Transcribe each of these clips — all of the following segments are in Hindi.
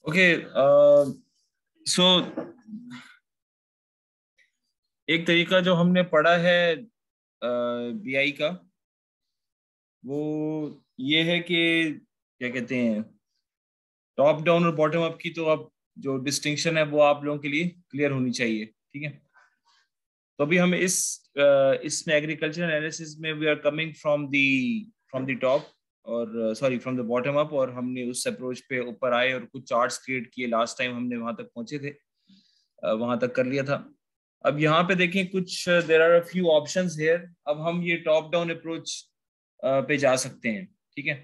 ओके, सो एक तरीका जो हमने पढ़ा है बीआई का, वो ये है कि क्या कहते हैं, टॉप डाउन और बॉटम अप की तो अब जो डिस्टिंक्शन है वो आप लोगों के लिए क्लियर होनी चाहिए। ठीक है, तो अभी हम इसमें एग्रीकल्चर एनालिसिस में we are coming from the top और sorry from the bottom up, और हमने उस अप्रोच पे ऊपर आए और कुछ चार्ट्स क्रिएट किए। लास्ट टाइम हमने वहां तक पहुंचे थे, वहां तक कर लिया था। अब यहाँ पे देखें, कुछ there are a few options here. अब हम ये टॉप डाउन अप्रोच पे जा सकते हैं। ठीक है,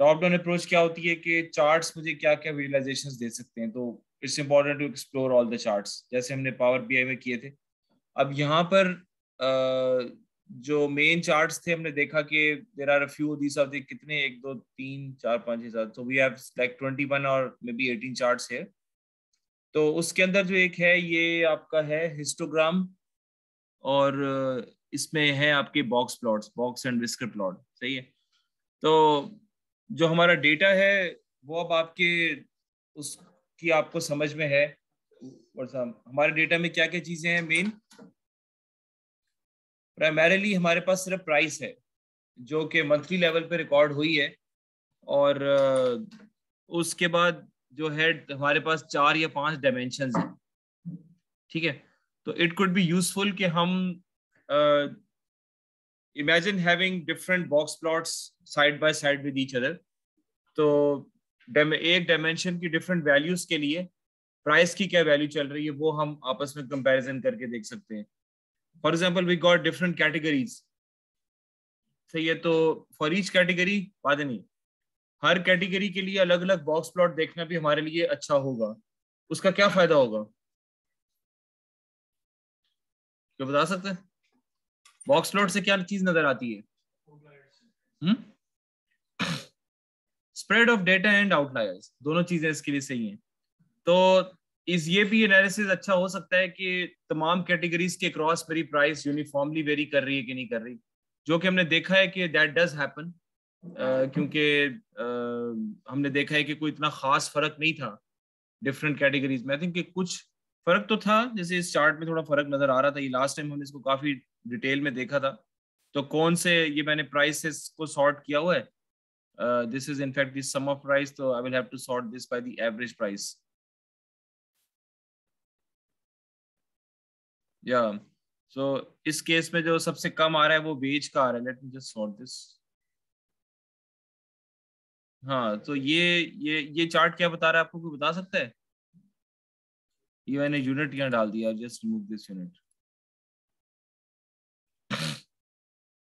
टॉप डाउन अप्रोच क्या होती है कि चार्ट्स मुझे क्या क्या विजुअलाइजेशंस दे सकते हैं, तो it's important to explore all the charts, जैसे हमने पावर बीआई में किए थे। अब यहाँ पर जो मेन चार्ट्स थे, हमने देखा कि there are a few these are the कितने, 1 2 3 4 5 6 7, तो वी हैव लाइक 21 और मे बी 18 चार्ट्स है। तो उसके अंदर जो एक है ये आपका है हिस्टोग्राम, और इसमें है आपके box plots, box and whisker plot. सही है, तो जो हमारा डेटा है वो अब आपके उसकी आपको समझ में है। और हमारे डेटा में क्या क्या चीजें हैं मेन, प्राइमरीली हमारे पास सिर्फ प्राइस है जो कि मंथली लेवल पे रिकॉर्ड हुई है, और उसके बाद जो है हमारे पास 4 या 5 डायमेंशंस हैं। ठीक है, तो इट कुड बी यूजफुल कि हम imagine having different box plots side by side with each other. तो एक डायमेंशन की डिफरेंट वैल्यूज के लिए प्राइस की क्या वैल्यू चल रही है वो हम आपस में कंपैरिजन करके देख सकते हैं। For example we got different categories. सही है, तो फॉर ईच कैटेगरी, बात नहीं, हर कैटेगरी के लिए अलग अलग बॉक्स प्लॉट देखना भी हमारे लिए अच्छा होगा। उसका क्या फायदा होगा, क्या बता सकते हैं? बॉक्स प्लॉट से क्या चीज नजर आती है? Spread of data and outliers, दोनों चीजें इसके लिए सही हैं। तो इस ये भी एनालिसिस अच्छा हो सकता है कि तमाम कैटेगरीज के क्रॉस मेरी प्राइस यूनिफॉर्मली वेरी कर रही है कि नहीं कर रही, जो कि हमने देखा है कि दैट डज हैपन। क्योंकि हमने देखा है कि कोई इतना खास फर्क नहीं था डिफरेंट कैटेगरीज में। आई थिंक कि कुछ फर्क तो था, जैसे इस चार्ट में थोड़ा फर्क नजर आ रहा था। ये लास्ट टाइम हमने इसको काफी डिटेल में देखा था। तो कौन से, ये मैंने प्राइसेस को सॉर्ट किया हुआ है। This is in fact the sum of price, तो I will have to sort this by the average price. या सो इस केस में जो सबसे कम आ रहा है वो वेज का आ रहा है। Late me just sort this. हाँ, तो ये चार्ट क्या बता रहा है आपको, कोई बता सकता है? ये मैंने यूनिट यहाँ डाल दिया, जस्ट रिमूव दिस यूनिट।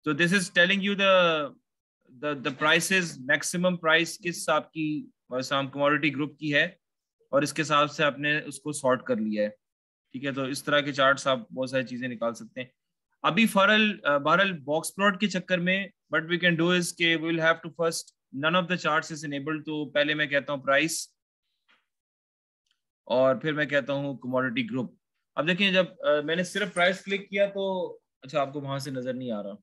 तो this is telling you the prices, maximum price किस आपकी कमोडिटी ग्रुप की है, और इसके हिसाब से आपने उसको सॉर्ट कर लिया है। ठीक है, तो इस तरह के चार्ट्स आप बहुत सारी चीजें निकाल सकते हैं। अभी फॉरल बहरल बॉक्स प्लॉट के चक्कर में what we can do is के we will have to first, none of the charts is enabled, तो पहले मैं कहता हूँ प्राइस, और फिर मैं कहता हूँ कमोडिटी ग्रुप। अब देखिए, जब मैंने सिर्फ प्राइस क्लिक किया तो अच्छा, आपको वहां से नजर नहीं आ रहा।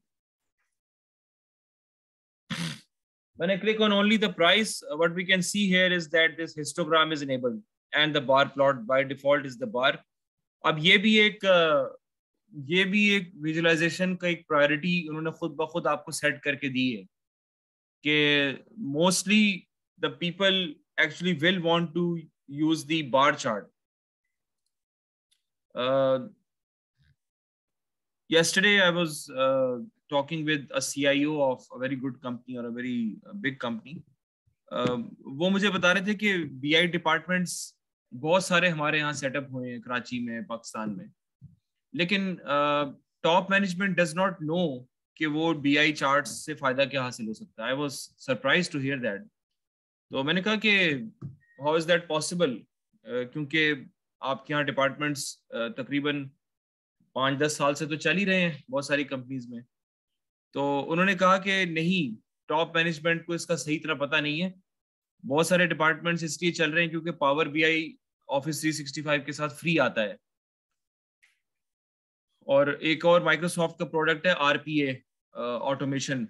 When I click on only the price, what we can see here is that this histogram is enabled and the bar plot by default is the bar. अब ये भी एक विजुअलाइजेशन का एक प्रायोरिटी उन्होंने खुद ब खुद आपको सेट करके दी है कि mostly the people actually will want to use the bar chart. yesterday I was talking with a CIO of a very good company or a very big company. वो मुझे बता रहे थे कि बीआई डिपार्टमेंट्स बहुत सारे हमारे यहाँ सेटअप हुए हैं कराची में, पाकिस्तान में, लेकिन top management does not know कि वो बीआई चार्ट्स से फायदा क्या हासिल हो सकता है। I was surprise to hear that. तो मैंने कहा कि हाउ इज दैट पॉसिबल, क्योंकि आपके यहाँ डिपार्टमेंट्स तकरीबन 5-10 साल से तो चल ही रहे हैं बहुत सारी कंपनीज में। तो उन्होंने कहा कि नहीं, टॉप मैनेजमेंट को इसका सही तरह पता नहीं है। बहुत सारे डिपार्टमेंट्स इसलिए चल रहे हैं क्योंकि पावर बीआई ऑफिस 365 के साथ फ्री आता है, और एक और माइक्रोसॉफ्ट का प्रोडक्ट है आरपीए ऑटोमेशन,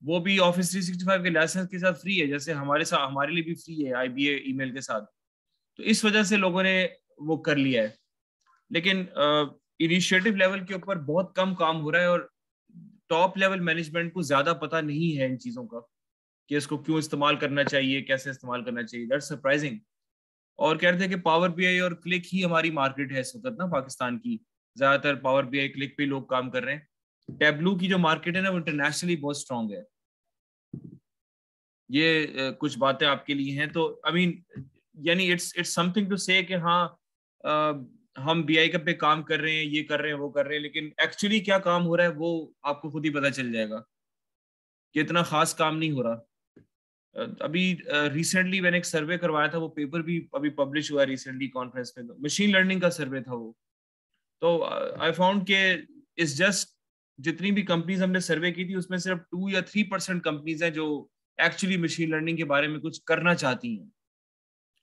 वो भी ऑफिस 365 के लाइसेंस के साथ फ्री है, जैसे हमारे लिए भी फ्री है आईबीए ईमेल के साथ। तो इस वजह से लोगों ने वो कर लिया है। लेकिन इनिशिएटिव लेवल के ऊपर बहुत कम काम हो रहा है और टॉप लेवल मैनेजमेंट को ज्यादा पता नहीं है इन चीजों का कि इसको क्यों इस्तेमाल करना चाहिए, कैसे इस्तेमाल करना चाहिए। That's surprising. और कह रहे थे कि पावर बीआई और क्लिक ही हमारी मार्केट है इस वक्त ना पाकिस्तान की, ज्यादातर पावर बीआई क्लिक पे लोग काम कर रहे हैं। टेबलू की जो मार्केट है ना वो इंटरनेशनली बहुत स्ट्रांग है। ये कुछ बातें आपके लिए हैं। तो आई मीन यानी इट्स समथिंग टू से कि हाँ हम बीआई पे काम कर रहे हैं, ये कर रहे हैं, वो कर रहे हैं, लेकिन एक्चुअली क्या काम हो रहा है वो आपको खुद ही पता चल जाएगा कि इतना खास काम नहीं हो रहा। अभी रिसेंटली मैंने एक सर्वे करवाया था, वो पेपर भी अभी पब्लिश हुआ रिसेंटली कॉन्फ्रेंस में, मशीन लर्निंग का सर्वे था वो। तो आई फाउंड के इस जस्ट जितनी भी कंपनीज हमने सर्वे की थी उसमें सिर्फ 2 या 3% कंपनीज हैं जो एक्चुअली मशीन लर्निंग के बारे में कुछ करना चाहती हैं।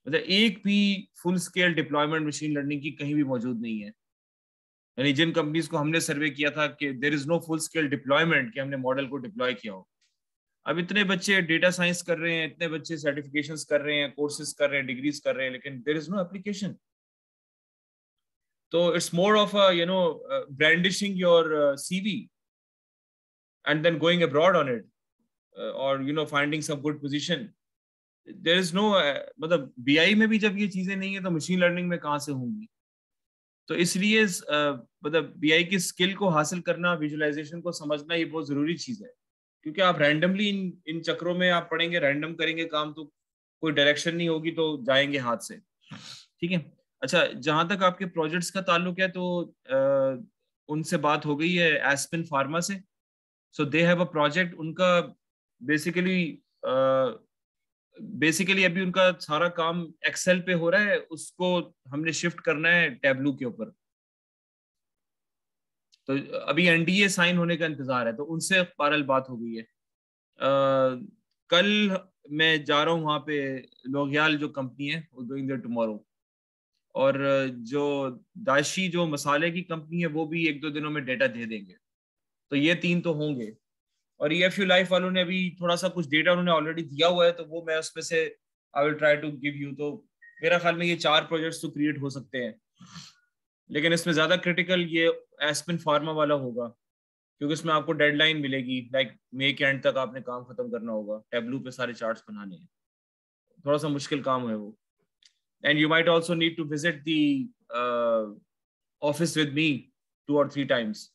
मतलब एक भी full scale deployment machine learning की कहीं भी मौजूद नहीं है। यानी जिन कंपनीज को हमने सर्वे किया था कि there is no full scale deployment, कि हमने मॉडल को डिप्लॉय किया हो। अब इतने बच्चे डेटा साइंस कर रहे हैं, इतने बच्चे सर्टिफिकेशंस कर रहे हैं, कोर्सेज कर रहे हैं, डिग्रीज कर रहे हैं, लेकिन देयर इज नो एप्लीकेशन। तो it's more of brandishing your CV and then going abroad on it, or finding some good position. There is no मतलब बीआई में भी जब ये चीजें नहीं है तो मशीन लर्निंग में कहाँ से होंगी। तो इसलिए मतलब बीआई की स्किल को हासिल करना, विजुअलाइजेशन को समझना, ये बहुत जरूरी चीज है। क्योंकि आप रैंडमली इन चक्रों में आप पढ़ेंगे, रैंडम करेंगे काम, तो कोई डायरेक्शन नहीं होगी, तो जाएंगे हाथ से। ठीक है। अच्छा, जहां तक आपके प्रोजेक्ट्स का ताल्लुक है तो उनसे बात हो गई है एस्पिन फार्मा से। सो दे हैव अ प्रोजेक्ट उनका। बेसिकली अभी उनका सारा काम एक्सेल पे हो रहा है, उसको हमने शिफ्ट करना है टेबलू के ऊपर। तो अभी एनडीए साइन होने का इंतजार है, तो उनसे पारल बात हो गई है। कल मैं जा रहा हूँ वहां पे, लोहियाल जो कंपनी है वो गोइंग देयर टुमारो। और जो दाशी जो मसाले की कंपनी है वो भी 1-2 दिनों में डेटा दे देंगे। तो ये 3 तो होंगे। और ईएफयू लाइफ वालों ने अभी थोड़ा सा कुछ डेटा उन्होंने ऑलरेडी दिया हुआ है, तो वो मैं उसमें से I will try to give you. तो मेरा ख्याल में ये 4 प्रोजेक्ट्स तो क्रिएट हो सकते हैं, लेकिन इसमें ज्यादा क्रिटिकल ये एस्पिन फार्मा वाला होगा, क्योंकि इसमें आपको डेडलाइन मिलेगी, लाइक मई के एंड तक आपने काम खत्म करना होगा, टेबलू पे सारे चार्ट्स बनाने हैं। थोड़ा सा मुश्किल काम है वो। And you might also need to visit the office with me 2 or 3 times।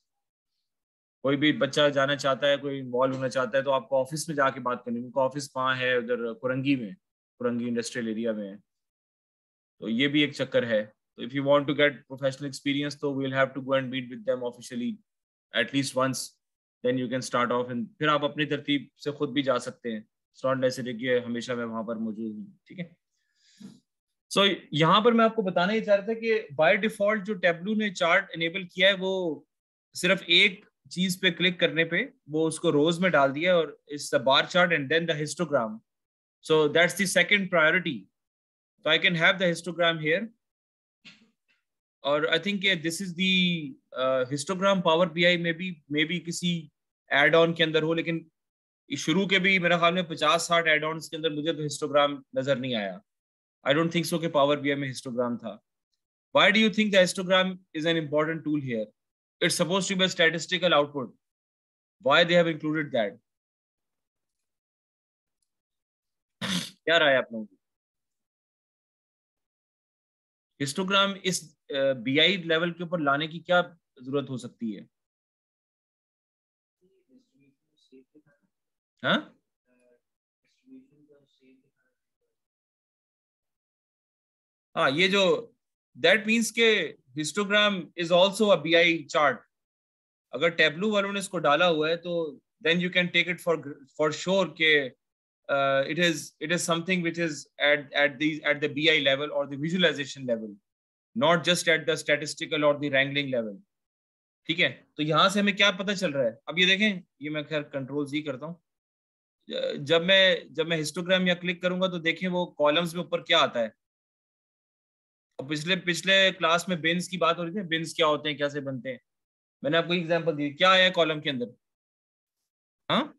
कोई भी बच्चा जाना चाहता है, कोई इन्वॉल्व होना चाहता है, तो आपको ऑफिस में जाके बात करनी है। उनका ऑफिस कहाँ है? उधर कुरंगी में, कुरंगी इंडस्ट्रियल एरिया में है। तो ये भी एक चक्कर है। तो if you want to get professional experience तो we will have to go and meet with them officially at least once, then you can start off. And फिर आप अपनी तरतीब से खुद भी जा सकते हैं। इट्स नॉट नेसेसरी कि हमेशा मैं वहां पर मौजूद हूँ। ठीक है। सो यहाँ पर मैं आपको बताना ही चाह रहा था कि बाय डिफॉल्ट जो टेबलू ने चार्ट इनेबल किया है, वो सिर्फ एक चीज पे क्लिक करने पे वो उसको रोज में डाल दिया, और it's the bar chart and then the histogram. So that's the second priority. तो I can have the histogram here, और I think this is the histogram Power BI में भी किसी एड ऑन के अंदर हो, लेकिन शुरू के भी मेरा ख्याल में 50-60 एड ऑन के अंदर मुझे तो हिस्टोग्राम नजर नहीं आया। आई डोंट थिंक सो कि पावर बीआई में हिस्टोग्राम था। Why do you think the histogram is an important tool here? It's supposed to be a statistical output. Why they have included that? क्या राय है आप लोगों की? हिस्टोग्राम इस बीआई लेवल के ऊपर लाने की क्या जरूरत हो सकती है? हाँ, हाँ, ये जो दैट मीन्स के histogram is also a BI chart. अगर टेबलू वालों ने इसको डाला हुआ है तो then you can take it for sure के it is something which is at the BI level or the visualization level, not just at the statistical or the wrangling level। ठीक है। तो यहां से हमें क्या पता चल रहा है? अब ये देखें, ये मैं खैर कंट्रोल Z करता हूँ। जब मैं हिस्टोग्राम या क्लिक करूंगा तो देखें वो कॉलम्स में ऊपर क्या आता है। और पिछले पिछले क्लास में बिन्स की बात हो रही थी, बिन्स क्या होते हैं, कैसे बनते हैं। मैंने आपको एग्जांपल दी, क्या आया कॉलम के अंदर? हाँ,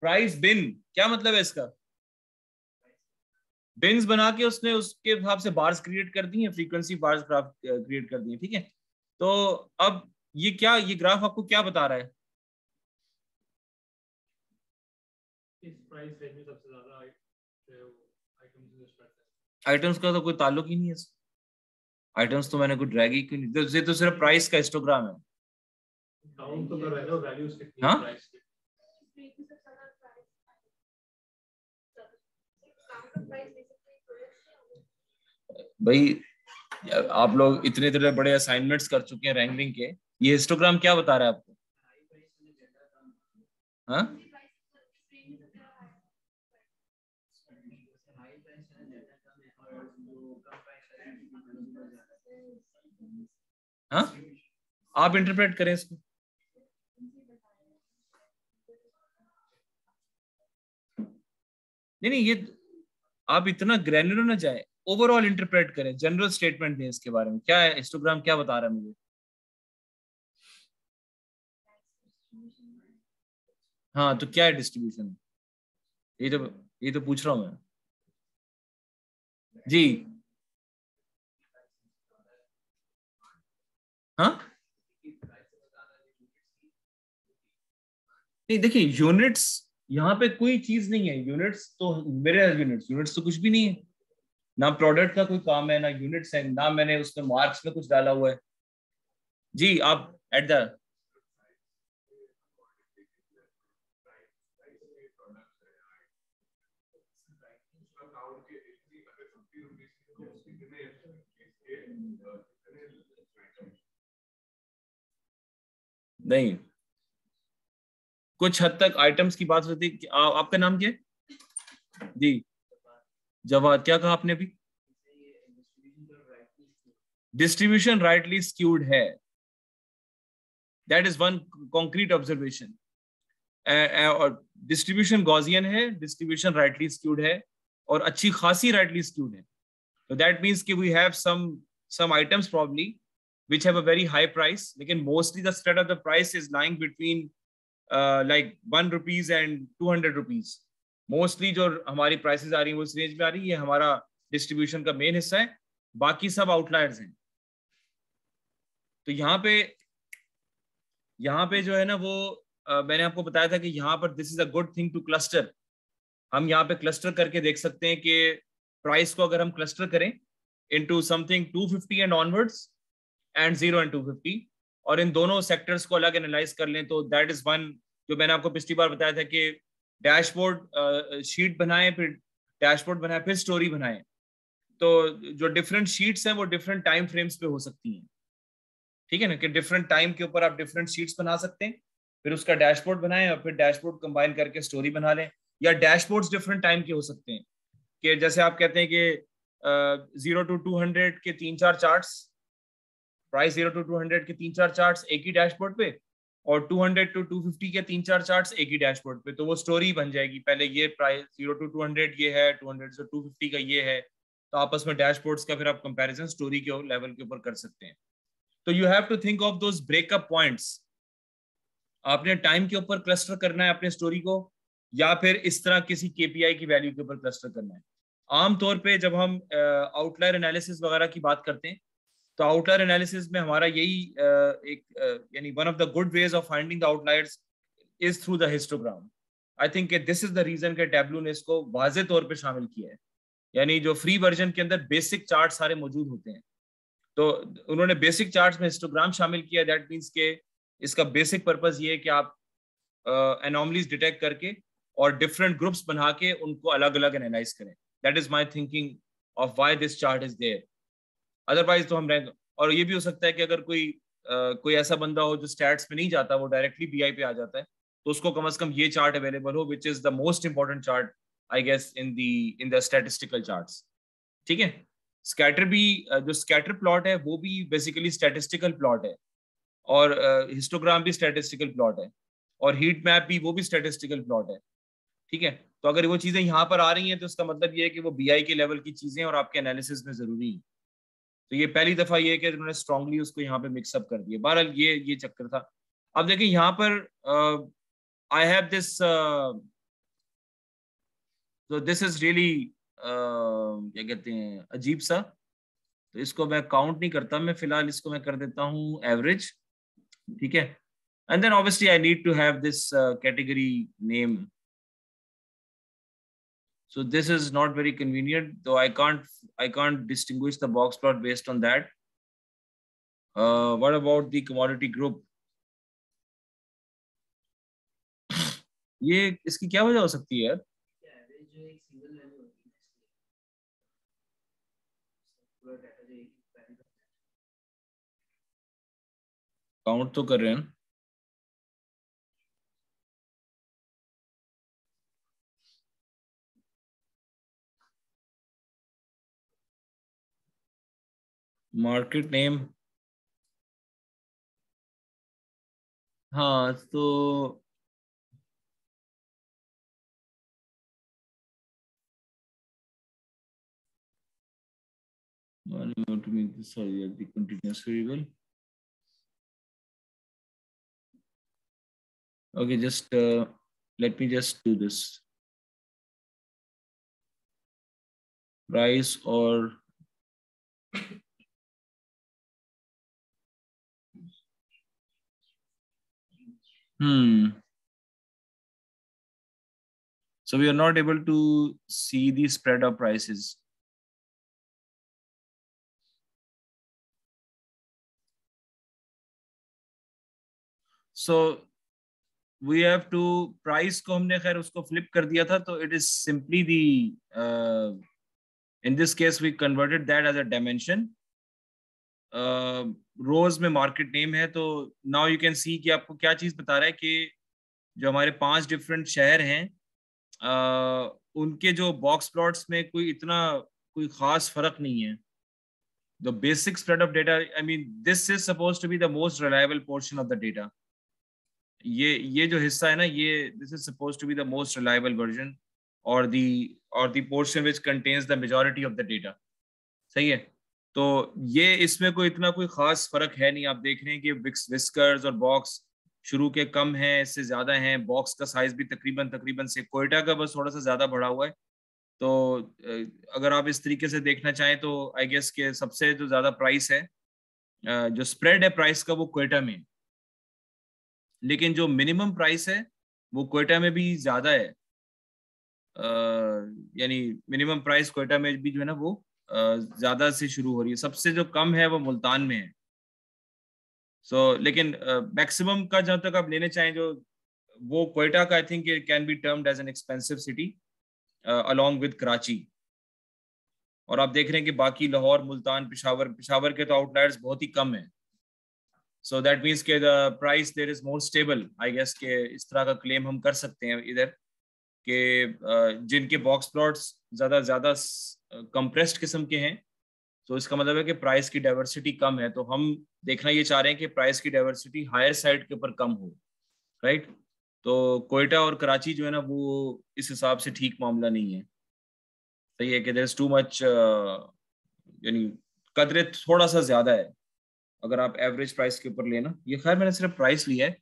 प्राइस बिन। क्या मतलब है इसका? बिन्स बना के उसने उसके हिसाब से बार्स क्रिएट कर दी हैं, फ्रीक्वेंसी बार्स क्रिएट कर दी हैं, ठीक है। तो अब ये ग्राफ आपको क्या बता रहा है? इस प्राइस रेंज में सबसे ज्यादा आइटम्स का तो कोई ताल्लुक ही नहीं है। आइटम्स तो मैंने कोई ड्रैग ही क्यों नहीं, ये तो सिर्फ प्राइस का हिस्टोग्राम है। काउंट तो कर रहे हो वैल्यूज कितनी हाँ? है प्राइस की। भाई आप लोग इतने इतने बड़े असाइनमेंट्स कर चुके हैं रैंकलिंग के, ये हिस्टोग्राम क्या बता रहा है आपको? हाँ? हाँ, आप इंटरप्रेट करें इसको। नहीं नहीं, ये आप इतना ग्रैन्युलर ना जाए, ओवरऑल इंटरप्रेट करें, जनरल स्टेटमेंट दें इसके बारे में, क्या है हिस्टोग्राम, क्या बता रहा है मुझे? हाँ, तो क्या है डिस्ट्रीब्यूशन? ये तो ये तो पूछ रहा हूं मैं जी। हाँ, नहीं देखिए, यूनिट्स यहाँ पे कोई चीज नहीं है। यूनिट्स तो मेरे यूनिट्स तो कुछ भी नहीं है। ना प्रोडक्ट का कोई काम है, ना यूनिट्स है, ना मैंने उसमें मार्क्स में कुछ डाला हुआ है। जी, आप एट द नहीं, कुछ हद तक आइटम्स की बात होती है। आपका नाम क्या है जी? जवाद, क्या कहा आपने अभी? डिस्ट्रीब्यूशन राइटली स्क्यूड है, that is one concrete observation. और डिस्ट्रीब्यूशन गॉसियन है, डिस्ट्रीब्यूशन राइटली स्क्यूड है, और अच्छी खासी राइटली स्क्यूड है। तो दैट मीन्स कि we have some items probably which have a very high price, लेकिन mostly the spread of the price is lying between like 1 rupees and 200 rupees. Mostly जो हमारी प्राइसेस आ रही हैं वो इस रेंज में आ रही है। ये हमारा डिस्ट्रीब्यूशन का मेन हिस्सा है, बाकी सब आउटलायर्स हैं। तो यहाँ पे जो है ना वो मैंने आपको बताया था कि यहाँ पर this is a good thing two cluster. हम यहाँ पे क्लस्टर करके देख सकते हैं कि प्राइस को अगर हम क्लस्टर करें into something 250 and onwards and 0 and 250, और इन दोनों सेक्टर्स को अलग एनालाइज कर लें, तो दैट इज वन। जो मैंने आपको पिछली बार बताया था कि डैशबोर्ड शीट बनाएं, फिर डैशबोर्ड बनाएं, फिर स्टोरी बनाएं। तो जो डिफरेंट शीट्स हैं वो डिफरेंट टाइम फ्रेम्स पे हो सकती हैं, ठीक है ना, कि डिफरेंट टाइम के ऊपर आप डिफरेंट शीट्स बना सकते हैं, फिर उसका डैशबोर्ड बनाएं और फिर डैशबोर्ड कंबाइन करके स्टोरी बना लें। या डैशबोर्ड्स डिफरेंट टाइम के हो सकते हैं, कि जैसे आप कहते हैं कि 0 to 200 के 3-4 चार्ट्स, प्राइस 0 to 200 के 3-4 चार्ट्स एक ही डैशबोर्ड पे, और 200 to 250 के 3-4 चार्ट्स एक ही डैशबोर्ड पे। तो वो स्टोरी बन जाएगी, पहले ये प्राइस 0 to 200 ये है, 200 से 250 का ये है, तो आपस में डैशबोर्ड्स का फिर आप कंपैरिजन स्टोरी के लेवल के ऊपर कर सकते हैं। तो you have to think of those breakup points. आपने टाइम के ऊपर क्लस्टर करना है अपने स्टोरी को, या फिर इस तरह किसी केपीआई की वैल्यू के ऊपर क्लस्टर करना है। आमतौर पे जब हम आउटलायर एनालिसिस वगैरह की बात करते हैं, तो आउटलायर एनालिसिस में हमारा यही एक यानी one of the good ways of finding the outliers is through the histogram. I think this is the reason के टैब्लू ने इसको वाजे तौर पे शामिल किया है। यानी जो फ्री वर्जन के अंदर बेसिक चार्ट सारे मौजूद होते हैं, तो उन्होंने बेसिक चार्ट्स में हिस्टोग्राम शामिल किया। दैट मीन्स के इसका बेसिक पर्पस ये है कि आप एनॉमलीज डिटेक्ट करके और डिफरेंट ग्रुप्स बना के उनको अलग अलग एनालाइज करें। That is my thinking of why this chart is there. Otherwise तो हम रैंक, और ये भी हो सकता है कि अगर कोई ऐसा बंदा हो जो स्टैट्स में नहीं जाता, वो डायरेक्टली बीआई पे आ जाता है, तो उसको कम से कम ये चार्ट अवेलेबल हो, which is the most important chart I guess in the statistical charts, ठीक है। स्कैटर भी, जो स्कैटर प्लॉट है वो भी बेसिकली स्टैटिस्टिकल प्लॉट है, और हिस्टोग्राम भी स्टैटिस्टिकल प्लॉट है, और हीट मैप भी वो भी स्टैटिस्टिकल प्लॉट है, ठीक है। तो अगर वो चीजें यहाँ पर आ रही हैं तो इसका मतलब ये है कि वो बीआई के लेवल की चीजें और आपके एनालिसिस में जरूरी है। तो ये पहली दफा ये है कि उन्होंने स्ट्रांगली उसको यहाँ पे मिक्सअप कर दिया। बहरहाल ये चक्कर था। अब देखिए यहाँ पर I have this, so this is really क्या कहते हैं अजीब सा, तो इसको मैं काउंट नहीं करता, मैं फिलहाल इसको मैं कर देता हूँ एवरेज, ठीक है। And then obviously I need to have this category name, so this is not very convenient, though I can't distinguish the box plot based on that. What about the commodity group? ये इसकी क्या वजह हो सकती है यार? काउंट तो कर रहे हैं। मार्केट नेम, हाँ तो to make this, sorry, the continuous variable. Okay, just let me just do this. Price or so we are not able to see the spread of prices. So we have to, price को हमने खैर उसको flip कर दिया था, तो it is simply the in this case we converted that as a dimension. रोज में मार्केट नेम है, तो नाउ यू कैन सी कि आपको क्या चीज बता रहा है कि जो हमारे 5 डिफरेंट शहर हैं उनके जो बॉक्स प्लॉट्स में कोई खास फर्क नहीं है। The basic spread of data, I mean, this is supposed to be the most reliable portion of the data. ये जो हिस्सा है ना, ये this is supposed to be the most reliable version or the portion which contains the majority of the data. सही है। तो ये इसमें कोई खास फर्क है नहीं। आप देख रहे हैं कि विस्कर्स और बॉक्स शुरू के कम है, इससे ज्यादा है, बॉक्स का साइज भी तकरीबन से कोयटा का बस थोड़ा सा ज्यादा बढ़ा हुआ है। तो अगर आप इस तरीके से देखना चाहें तो आई गेस के सबसे जो ज्यादा प्राइस है, जो स्प्रेड है प्राइस का, वो कोयटा में, लेकिन जो मिनिमम प्राइस है वो कोयटा में भी ज्यादा है। यानी मिनिमम प्राइस कोयटा में भी जो है ना वो ज्यादा से शुरू हो रही है, सबसे जो कम है वो मुल्तान में है। लेकिन मैक्सिमम का जहां तक आप लेने चाहें, जो वो कोयटा का I think can be termed as an expensive city along with Karachi. और आप देख रहे हैं कि बाकी लाहौर, मुल्तान, पेशावर के तो आउटलायर्स बहुत ही कम है। सो दैट मीन्स के the price there is more stable, I guess के इस तरह का क्लेम हम कर सकते हैं इधर के जिनके बॉक्स प्लॉट्स ज्यादा कंप्रेस्ड किस्म के हैं। तो इसका मतलब है कि प्राइस की डाइवर्सिटी कम है, तो हम देखना ये चाह रहे हैं कि प्राइस की डाइवर्सिटी हायर साइड के ऊपर कम हो, राइट। तो कोयटा और कराची जो है ना वो इस हिसाब से ठीक मामला नहीं है। सही है कि देयर इज टू मच, यानी कदरे थोड़ा सा ज्यादा है अगर आप एवरेज प्राइस के ऊपर लेना। ये खैर मैंने सिर्फ प्राइस लिया है,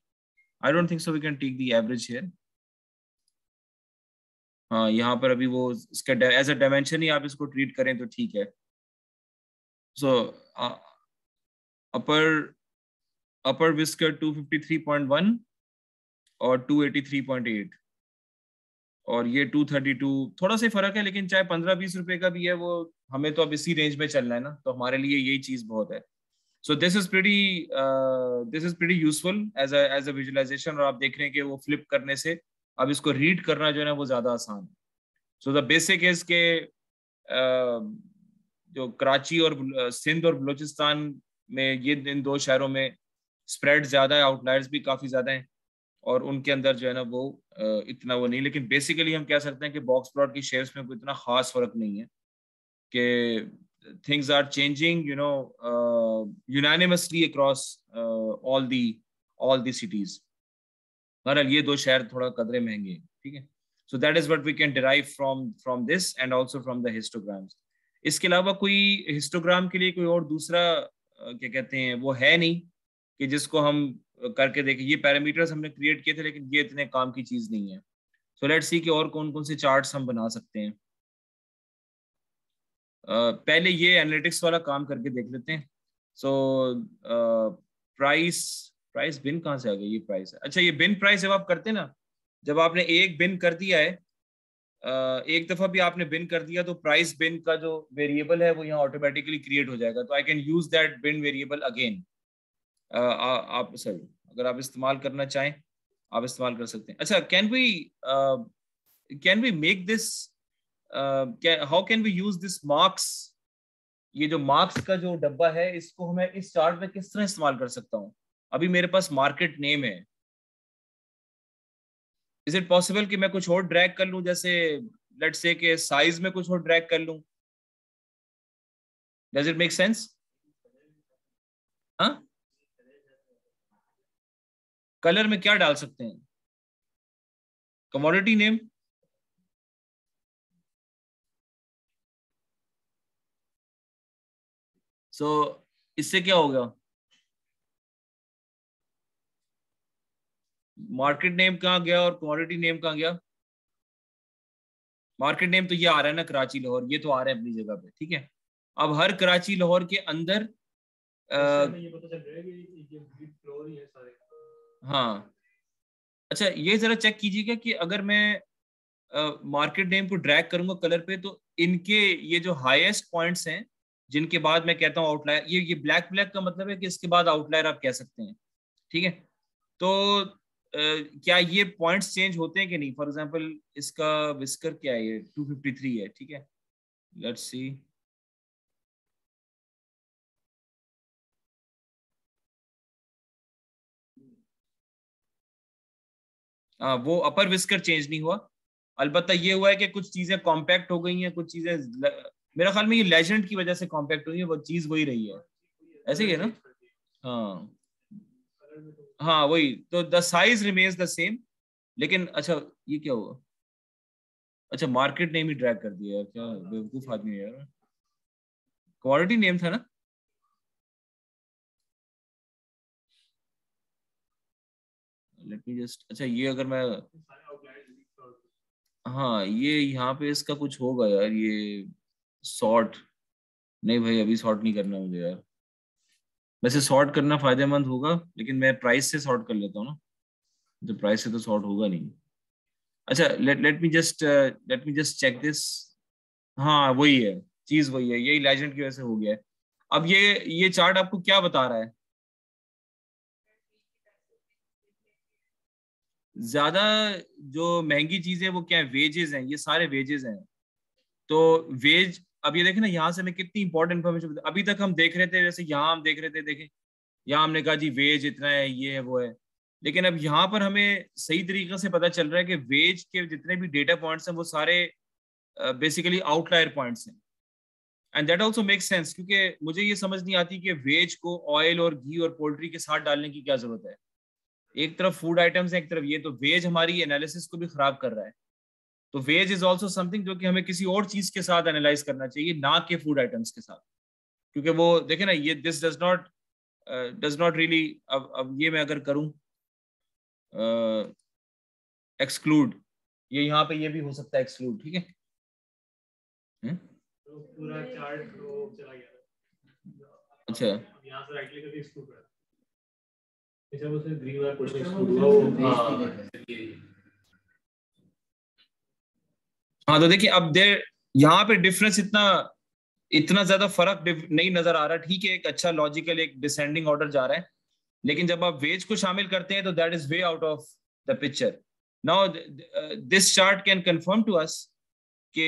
I don't think so we can take the average here. हाँ, यहाँ पर अभी वो इसका एज अ डायमेंशन ही आप इसको ट्रीट करें तो ठीक है। सो अपर विस्कर 253.1 और 283.8 और ये 232, थोड़ा सा फर्क है, लेकिन चाहे 15-20 रुपए का भी है, वो हमें तो अब इसी रेंज में चलना है ना, तो हमारे लिए यही चीज बहुत है। So this is pretty useful as a visualisation. और आप देख रहे हैं कि वो फ्लिप करने से अब इसको रीड करना जो है ना वो ज्यादा आसान है। सो द बेसिक इज के जो कराची और सिंध और बलूचिस्तान में, ये इन 2 शहरों में स्प्रेड ज्यादा है, आउटलायर्स भी काफी ज्यादा हैं, और उनके अंदर जो है ना वो इतना वो नहीं। लेकिन बेसिकली हम कह सकते हैं कि बॉक्स प्लॉट की शेयर्स में कोई इतना खास फर्क नहीं है कि things are changing unanimously across all the cities. बहरहाल ये 2 शहर थोड़ा कदरे महंगे हैं, ठीक है। So that is what we can derive from this and also from the histograms. इसके अलावा कोई हिस्टोग्राम के लिए कोई और दूसरा क्या कहते हैं वो है नहीं कि जिसको हम करके देखें। ये पैरामीटर्स हमने क्रिएट किए थे, लेकिन ये इतने काम की चीज नहीं है। सो लेट्स सी कि और कौन कौन से चार्ट्स हम बना सकते हैं। पहले ये एनालिटिक्स वाला काम करके देख लेते हैं। सो प्राइस प्राइस बिन कहाँ से आ गई? ये प्राइस है। अच्छा, ये बिन प्राइस जब आप करते हैं ना, जब आपने एक बिन कर दिया है, एक दफा भी आपने बिन कर दिया, तो प्राइस बिन का जो वेरिएबल है वो यहाँ ऑटोमेटिकली क्रिएट हो जाएगा। तो I can use that bin variable again. आप सर, अगर आप इस्तेमाल करना चाहें आप इस्तेमाल कर सकते हैं। अच्छा, can we make this, how can we use this marks? ये जो मार्क्स का जो डब्बा है, इसको मैं इस चार्ट में किस तरह इस्तेमाल कर सकता हूँ? अभी मेरे पास मार्केट नेम है। इज इट पॉसिबल कि मैं कुछ और ड्रैग कर लूं, जैसे लेट्स से के साइज में कुछ और ड्रैग कर लूं? Does it make sense? हाँ, कलर में क्या डाल सकते हैं? Commodity name? सो इससे क्या होगा? मार्केट नेम कहाँ गया और कमोडिटी नेम कहाँ गया? मार्केट नेम तो ये आ रहा है ना, कराची लाहौर, ये तो आ रहा है अपनी जगह पे, ठीक है। अब हर कराची लाहौर के अंदर ये पता चल रहा है कि ये ब्रीड फ्लोर ही है सारे। हाँ, अच्छा ये जरा चेक कीजिएगा कि अगर मैं मार्केट नेम को ड्रैग करूंगा कलर पे, तो इनके ये जो हाईएस्ट पॉइंट्स हैं, जिनके बाद मैं कहता हूँ आउटलायर, ये ब्लैक ब्लैक का मतलब है कि इसके बाद आउटलायर आप कह सकते हैं, ठीक है। तो क्या ये पॉइंट्स चेंज होते हैं कि नहीं? फॉर एग्जांपल इसका विस्कर क्या है, ये 253 है, ठीक है। Let's see. हाँ, वो अपर विस्कर चेंज नहीं हुआ। अलबत्ता ये हुआ है कि कुछ चीजें कॉम्पैक्ट हो गई हैं, कुछ चीजें मेरा ख्याल में ये लेजेंड की वजह से कॉम्पैक्ट हुई है, वो चीज वही रही है। ऐसे ही है ना? हाँ हाँ, वही तो, the size remains the same. लेकिन अच्छा, ये क्या हुआ? अच्छा, मार्केट नेम ही ड्रैग कर दिया यार, क्या बेवकूफ आदमी है यार। क्वालिटी नेम था ना? लेट मी जस्ट, अच्छा ये अगर मैं, हाँ ये यहाँ पे इसका कुछ होगा यार, ये सॉर्ट, नहीं भाई अभी सॉर्ट नहीं करना मुझे यार। वैसे सॉर्ट करना फायदेमंद होगा, लेकिन मैं प्राइस से सॉर्ट कर लेता हूँ ना, तो प्राइस से तो सॉर्ट होगा नहीं। अच्छा, let me just check this. हाँ वही है, चीज वही है, यही लेजेंड की वजह से हो गया है। अब ये चार्ट आपको क्या बता रहा है? ज्यादा जो महंगी चीजें वो क्या है? वेजेस हैं, ये सारे वेजेस हैं। तो वेज, अब ये देखें ना, यहाँ से मैं कितनी इंपॉर्टेंट इन्फॉर्मेशन, अभी तक हम देख रहे थे, जैसे यहाँ हम देख रहे थे, देखें यहाँ हमने कहा जी वेज इतना है, ये है वो है। लेकिन अब यहाँ पर हमें सही तरीके से पता चल रहा है कि वेज के जितने भी डेटा पॉइंट्स हैं वो सारे बेसिकली आउटलायर पॉइंट्स हैं। And that also make sense, क्योंकि मुझे ये समझ नहीं आती कि वेज को ऑयल और घी और पोल्ट्री के साथ डालने की क्या जरूरत है। एक तरफ फूड आइटम्स है, एक तरफ ये, तो वेज हमारी एनालिसिस को भी खराब कर रहा है। तो वेज इज ऑल्सो समथिंग जो कि हमें किसी और चीज के साथ एनालाइज करना चाहिए, ना कि फूड आइटम्स के साथ। क्योंकि वो देखे ना, ये दिस डज नॉट रियली, अब ये मैं अगर करूं एक्सक्लूड, ये यहाँ पे ये भी हो सकता है एक्सक्लूड, ठीक है। तो पूरा चार्ट वो चला गया। अच्छा, यहाँ से राइट क्लिक करके एक्सक्लूड कर, जैसे वो सिर्फ ग्रीन वाला पोर्शन एक्सक्लूड हुआ वो। हाँ तो देखिए, अब देर यहाँ पे डिफरेंस इतना इतना ज्यादा फर्क नहीं नजर आ रहा, ठीक है, एक अच्छा लॉजिकल एक डिसेंडिंग ऑर्डर जा रहा है। लेकिन जब आप वेज को शामिल करते हैं तो that is way out of the picture. Now this chart can confirm to us कि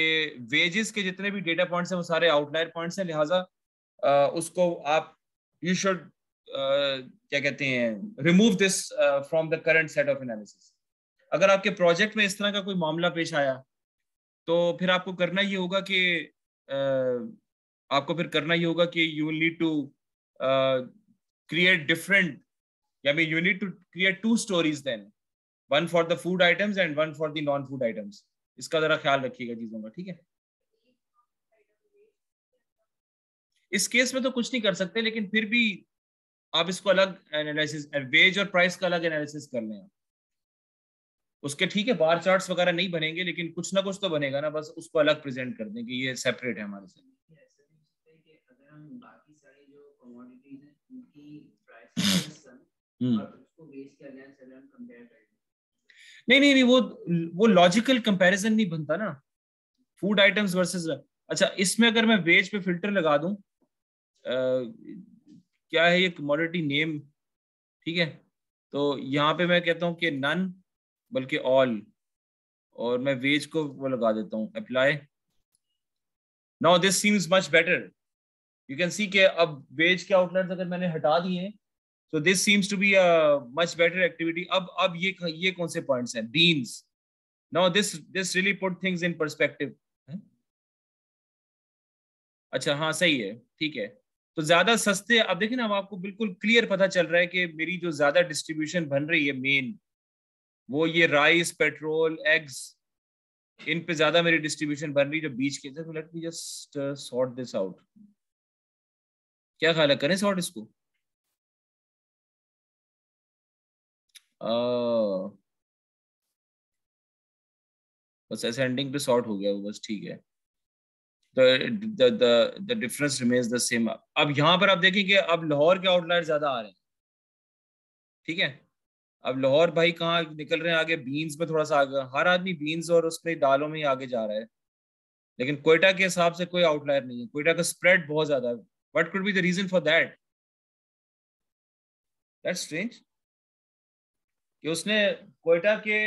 वेजेस के जितने भी डेटा पॉइंट्स हैं वो सारे आउटलायर पॉइंट्स हैं, लिहाजा उसको आप, यू शुड क्या कहते हैं, remove this from the current set of analysis. अगर आपके प्रोजेक्ट में इस तरह का कोई मामला पेश आया, तो फिर आपको करना ये होगा कि आपको फिर करना ये होगा कि you will need to create different, या mean you need to create two stories then, one for the food items and one for the non food items. इसका जरा ख्याल रखिएगा चीजों का, ठीक है। इस केस में तो कुछ नहीं कर सकते, लेकिन फिर भी आप इसको अलग एनालिसिस, वेज और प्राइस का अलग एनालिसिस कर लें उसके, ठीक है। बार चार्ट्स वगैरह नहीं बनेंगे, लेकिन कुछ ना कुछ तो बनेगा ना, बस उसको अलग प्रेजेंट कर दें कि ये सेपरेट है हमारे से। हम बाकी सारी जो कमोडिटीज हैं उनकी प्राइस कम और उसको बेस के अगेंस्ट अगर हम कंपेयर करें, नहीं नहीं नहीं, वो लॉजिकल कंपैरिजन नहीं बनता ना, फूड आइटम्स वर्सेस। अच्छा, इसमें अगर मैं वेज पे फिल्टर लगा दूं, क्या है ये कमोडिटी नेम, ठीक है, तो यहाँ पे मैं कहता हूँ कि नन बल्कि ऑल, और मैं वेज को वो लगा देता हूँ apply. Now this seems much better, you can सी के अब वेज के आउटलेट्स अगर मैंने हटा दिए, so this seems to be a much better activity। अब ये कौन से पॉइंट्स हैं, beans. now this really put things in perspective। अच्छा हाँ सही है, ठीक है, तो ज्यादा सस्ते, अब देखिए ना, अब आपको बिल्कुल क्लियर पता चल रहा है कि मेरी जो ज्यादा डिस्ट्रीब्यूशन बन रही है मेन, वो ये राइस, पेट्रोल, एग्स, इन पे ज्यादा मेरी डिस्ट्रीब्यूशन बन रही है जो बीच के। Late me just sort this out, क्या ख्याल है, करें सॉर्ट इसको? बस असेंडिंग पे सॉर्ट हो गया वो, बस ठीक है। the difference remains the same। अब यहाँ पर आप देखेंगे अब लाहौर के आउटलायर ज्यादा आ रहे हैं, ठीक है। अब लाहौर भाई कहाँ निकल रहे हैं आगे, बीन्स में थोड़ा सा आगे, हर आदमी बीन्स और उसमें दालों में ही आगे जा रहा है, लेकिन कोयटा के हिसाब से कोई आउटलायर नहीं है, कोयटा का स्प्रेड बहुत ज्यादा है। What could be the reason for that? That's strange कि उसने कोयटा के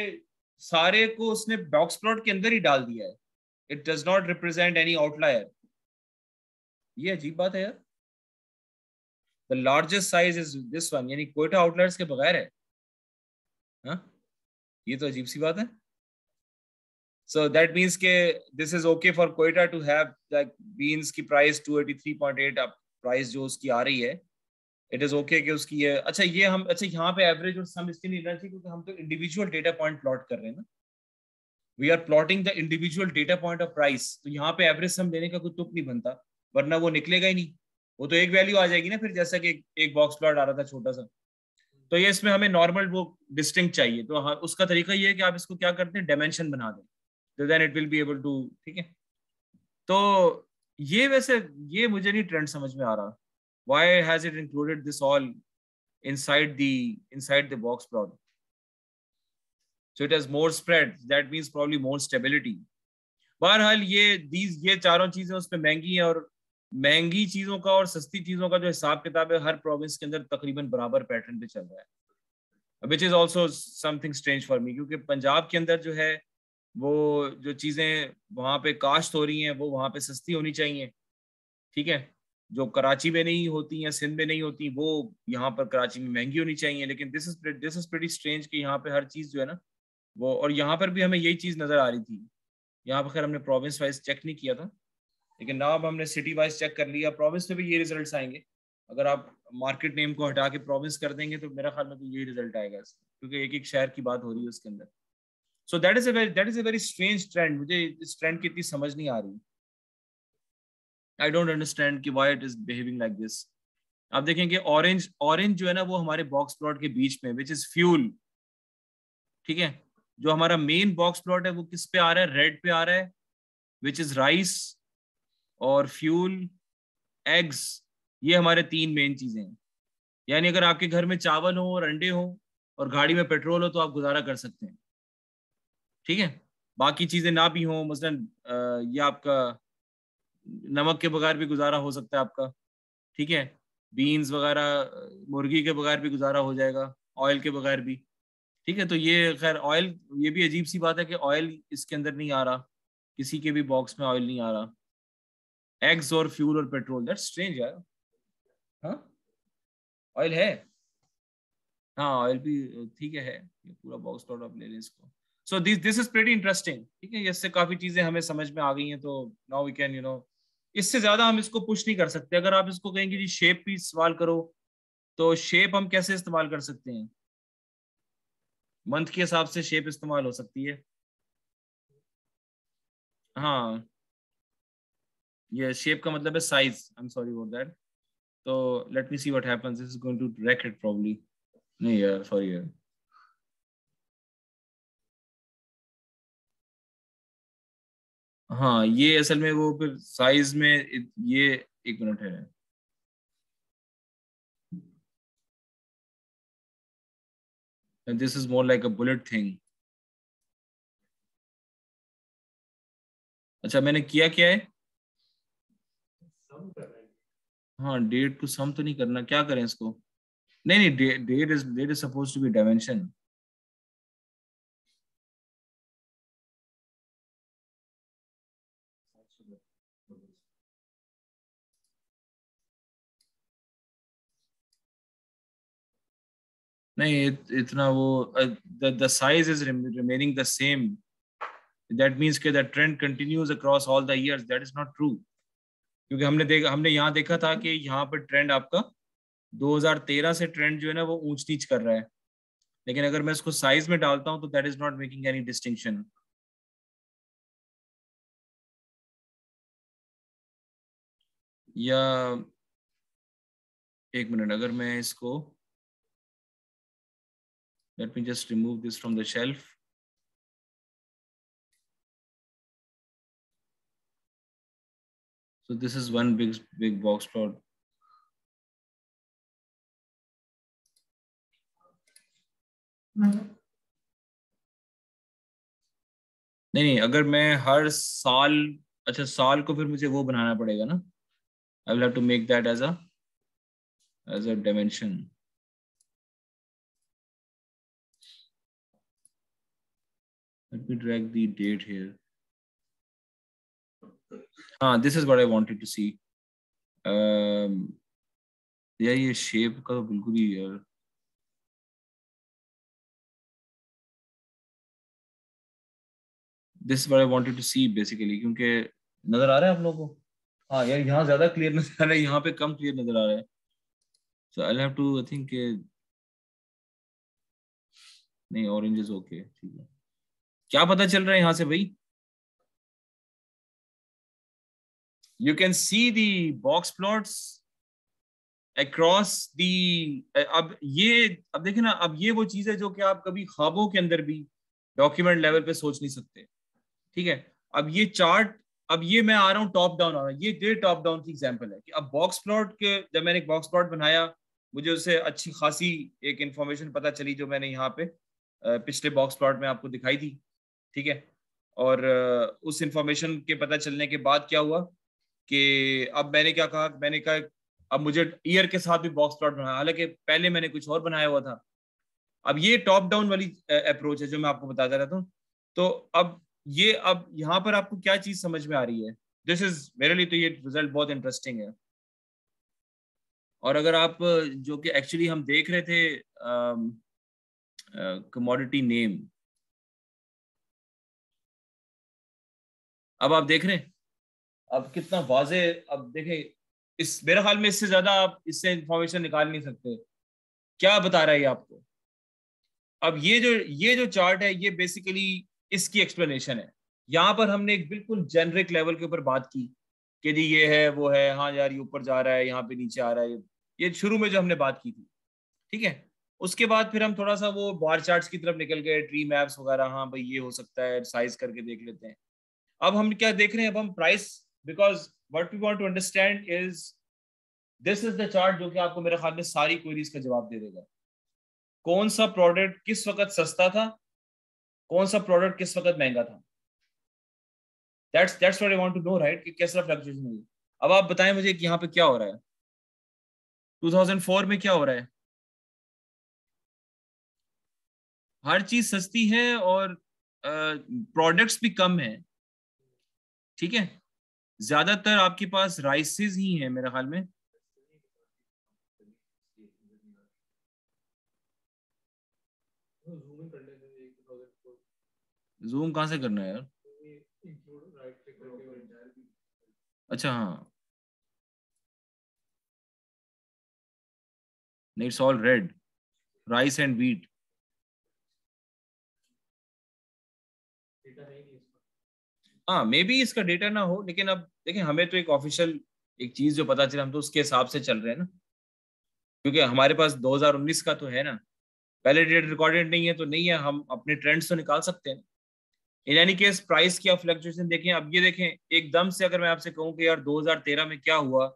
सारे को उसने बॉक्स प्लॉट के अंदर ही डाल दिया है, it does not represent any outlier. ये अजीब बात है यार। The largest size is this one, यानी कोयटा आउटलेट्स के बगैर है। हाँ, ये तो अजीब सी बात है। So that means के this is okay for Quetta to have like beans की price 283.8 अब प्राइस जो उसकी आ रही है, इट इज ओके कि उसकी ये, अच्छा ये हम, अच्छा यहाँ पे एवरेज और सम इसलिए नहीं रहना चाहिए क्योंकि हम तो इंडिविजुअल डेटा पॉइंट प्लॉट कर रहे हैं ना, we are plotting the individual data point of price, तो यहाँ पे एवरेज सम देने का कोई तुक नहीं बनता, वरना वो निकलेगा ही नहीं, वो तो एक वैल्यू आ जाएगी ना फिर, जैसा कि एक बॉक्स प्लॉट आ रहा था छोटा सा। तो ये इसमें हमें नॉर्मल वो डिस्टिंक्ट चाहिए, तो हाँ, उसका तरीका ये है कि आप इसको क्या करते हैं, डायमेंशन बना दें, तो then it will be able to, ठीक है। तो ये वैसे, ये मुझे नहीं ट्रेंड समझ में आ रहा, why has it included this all inside the box plot, so it has more spread, that means probably more stability। बहरहाल ये चारों चीजें उस पे महंगी हैं, और महंगी चीजों का और सस्ती चीजों का जो हिसाब किताब है हर प्रोविंस के अंदर तकरीबन बराबर पैटर्न पे चल रहा है, which is also something strange for me, क्योंकि पंजाब के अंदर जो है वो जो चीजें वहां पे काश्त हो रही हैं वो वहां पे सस्ती होनी चाहिए, ठीक है, जो कराची में नहीं होती या सिंध में नहीं होती वो यहाँ पर कराची में महंगी होनी चाहिए, लेकिन दिस इज प्रीटी स्ट्रेंज कि यहाँ पे हर चीज जो है ना वो, और यहाँ पर भी हमें यही चीज नजर आ रही थी, यहाँ पर खैर हमने प्रोविंस वाइज चेक नहीं किया था, लेकिन ना अब हमने सिटी वाइज चेक कर लिया, प्रोविंस में भी ये रिजल्ट्स आएंगे, अगर आप मार्केट नेम को हटा के प्रोविंस कर देंगे तो मेरा ख्याल में तो यही रिजल्ट आएगा, क्योंकि एक एक शहर की बात हो रही है उसके अंदर। सो that is a very strange trend, मुझे इस ट्रेंड की इतनी समझ नहीं आ रही, आई डोंट अंडरस्टैंड कि why it is behaving like this. आप देखेंगे ऑरेंज ऑरेंज जो है ना वो हमारे बॉक्स प्लॉट के बीच में, विच इज फ्यूल, ठीक है, जो हमारा मेन बॉक्स प्लॉट है वो किस पे आ रहा है, रेड पे आ रहा है, विच इज राइस और फ्यूल, एग्स, ये हमारे तीन मेन चीजें हैं, यानी अगर आपके घर में चावल हो और अंडे हो और गाड़ी में पेट्रोल हो तो आप गुजारा कर सकते हैं, ठीक है, बाकी चीजें ना भी हो, मसलन ये आपका नमक के बगैर भी गुजारा हो सकता है आपका, ठीक है, बीन्स वगैरह मुर्गी के बगैर भी गुजारा हो जाएगा, ऑयल के बगैर भी, ठीक है। तो ये खैर ऑयल, ये भी अजीब सी बात है कि ऑयल इसके अंदर नहीं आ रहा, किसी के भी बॉक्स में ऑयल नहीं आ रहा, एग्स और फ्यूल और पेट्रोल, दैट्स स्ट्रेंज यार। हाँ, ऑयल है, हाँ ऑयल भी, ठीक है, ये पूरा बॉक्स प्लॉट आप ले लें इसको। सो दिस इज प्रीटी इंटरेस्टिंग, ठीक है, इससे काफी चीजें हमें समझ में आ गई हैं, तो नाउ वी कैन इससे ज्यादा हम इसको पुश नहीं कर सकते। अगर आप इसको कहेंगे जी शेप भी इस्तेमाल करो, तो शेप हम कैसे इस्तेमाल कर सकते हैं, मंथ के हिसाब से शेप इस्तेमाल हो सकती है, हाँ, ये शेप का मतलब है size, I am sorry about that, तो let me see what happens, this is going to wreck it probably, नहीं यार सॉरी यार, हाँ ये असल में वो फिर साइज में ये, एक मिनट है, and this is more like a bullet thing. अच्छा मैंने किया क्या है? सम कर रहा है। हाँ डेट को सम तो नहीं करना, क्या करें इसको? नहीं नहीं, that is suppose to be dimension. नहीं इतना वो the size is remaining the same. That means के the trend continues across all the years. That is not true, क्योंकि हमने यहाँ देखा था कि यहाँ पर ट्रेंड आपका 2013 से ट्रेंड जो है ना वो ऊंच नीच कर रहा है. लेकिन अगर मैं इसको साइज में डालता हूं तो that is not making any distinction. या एक मिनट, अगर मैं इसको let me just remove this from the shelf. So this is one big box plot. नहीं, अगर मैं हर साल, अच्छा साल को फिर मुझे वो बनाना पड़ेगा ना. I will have to make that as a dimension. Let me drag the date here. This is what I wanted to see. यार ये शेप का तो बिल्कुल ही यार. This is what I wanted to see basically, क्योंकि नजर आ रहा है आप लोगों को? हाँ यार यहाँ ज्यादा क्लियर नजर आ रहा है, यहाँ पे कम क्लियर नजर आ रहा है. So I'll have to, I think नहीं, ऑरेंज इज ओके, ठीक है. क्या पता चल रहा है यहाँ से भाई? You can see the box plots across the अब देखिए ना, अब ये वो चीज है जो कि आप कभी ख्वाबों के अंदर भी डॉक्यूमेंट लेवल पे सोच नहीं सकते. ठीक है, अब ये चार्ट, अब ये मैं आ रहा हूँ टॉप डाउन आ रहा हूँ. ये टॉप डाउन की एग्जांपल है कि अब बॉक्स प्लॉट के, जब मैंने एक बॉक्स प्लॉट बनाया मुझे उससे अच्छी खासी एक इंफॉर्मेशन पता चली जो मैंने यहाँ पे पिछले बॉक्स प्लॉट में आपको दिखाई थी. ठीक है, और उस इंफॉर्मेशन के पता चलने के बाद क्या हुआ कि अब मैंने क्या कहा, मैंने कहा अब मुझे ईयर के साथ भी बॉक्स प्लॉट बनाया, हालांकि पहले मैंने कुछ और बनाया हुआ था. अब ये टॉप डाउन वाली अप्रोच है जो मैं आपको बताता रहता हूँ. तो अब यहाँ पर आपको क्या चीज समझ में आ रही है? दिस इज मेरे लिए तो ये रिजल्ट बहुत इंटरेस्टिंग है. और अगर आप जो कि एक्चुअली हम देख रहे थे कमोडिटी नेम, अब आप देख रहे हैं अब कितना वाजे. अब देखें, इस मेरे ख्याल में इससे ज्यादा आप इससे इंफॉर्मेशन निकाल नहीं सकते. क्या बता रहा है ये आपको? अब ये जो चार्ट है ये बेसिकली इसकी एक्सप्लेनेशन है. यहाँ पर हमने एक बिल्कुल जेनरिक लेवल के ऊपर बात की कि जी ये है वो है, हाँ यार ये ऊपर जा रहा है, यहाँ पे नीचे आ रहा है. ये शुरू में जो हमने बात की थी. ठीक है, उसके बाद फिर हम थोड़ा सा वो बार चार्ट्स की तरफ निकल गए, ट्री मैप्स वगैरह. हाँ भाई ये हो सकता है, साइज करके देख लेते हैं. अब हम क्या देख रहे हैं? अब हम price, because what we want to understand is this is the chart जो कि आपको मेरे ख्याल में सारी क्वेरीज का जवाब दे देगा. कौन सा प्रोडक्ट किस वक्त सस्ता था, कौन सा प्रोडक्ट किस वक्त महंगा था. That's what I want to know, right? कि कैसा फ्लक्चुएशन हुई. अब आप बताएं मुझे कि यहाँ पे क्या हो रहा है. 2004 में क्या हो रहा है? हर चीज सस्ती है और प्रोडक्ट्स भी कम है. ठीक है, ज्यादातर आपके पास राइसेस ही हैं मेरे ख्याल में. जूम कहाँ से करना है यार? अच्छा हाँ, नहीं it's all red, rice and wheat. हाँ मे बी इसका डेटा ना हो, लेकिन अब देखिए हमें तो एक ऑफिशियल एक चीज जो पता चला हम तो उसके हिसाब से चल रहे हैं ना, क्योंकि हमारे पास 2019 का तो है ना. पहले डेट रिकॉर्डेड नहीं है तो नहीं है, हम अपने ट्रेंड्स तो निकाल सकते हैं. इन एनी केस प्राइस की फ्लक्चुएशन देखें. अब ये देखें एकदम से, अगर मैं आपसे कहूँ कि यार 2013 में क्या हुआ,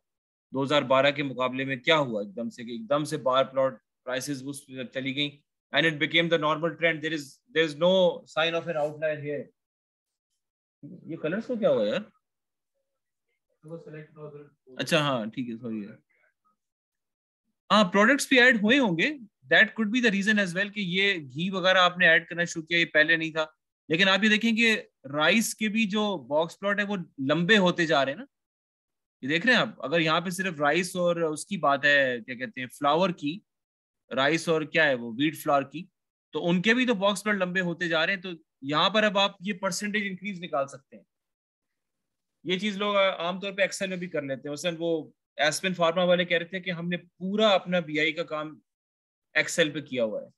2012 के मुकाबले में क्या हुआ, एकदम से बार प्लॉट प्राइसेस उस चली गई and it became the normal trend. There's no sign of an outlier here. ये कलर्स को क्या हुआ यार? अच्छा हाँ ठीक है, सॉरी यार। हाँ प्रोडक्ट्स भी ऐड हुए होंगे, that could be the reason as well कि ये घी वगैरह आपने ऐड करना शुरू किया, ये पहले नहीं था। लेकिन आप ये देखें कि राइस के भी जो बॉक्स प्लॉट है वो लंबे होते जा रहे हैं ना, ये देख रहे हैं आप। अगर यहाँ पे सिर्फ राइस और उसकी बात है, क्या कहते हैं, फ्लावर की, राइस और क्या है वो, व्हीट फ्लावर की, तो उनके भी तो बॉक्स प्लॉट लंबे होते जा रहे हैं। तो यहाँ पर अब आप ये परसेंटेज इंक्रीज निकाल सकते हैं। ये चीज लोग आमतौर पे एक्सेल में भी कर लेते हैं। उसमें वो एस्पेन फार्मा वाले कह रहे थे कि हमने पूरा अपना बीआई का काम एक्सेल पे किया हुआ है,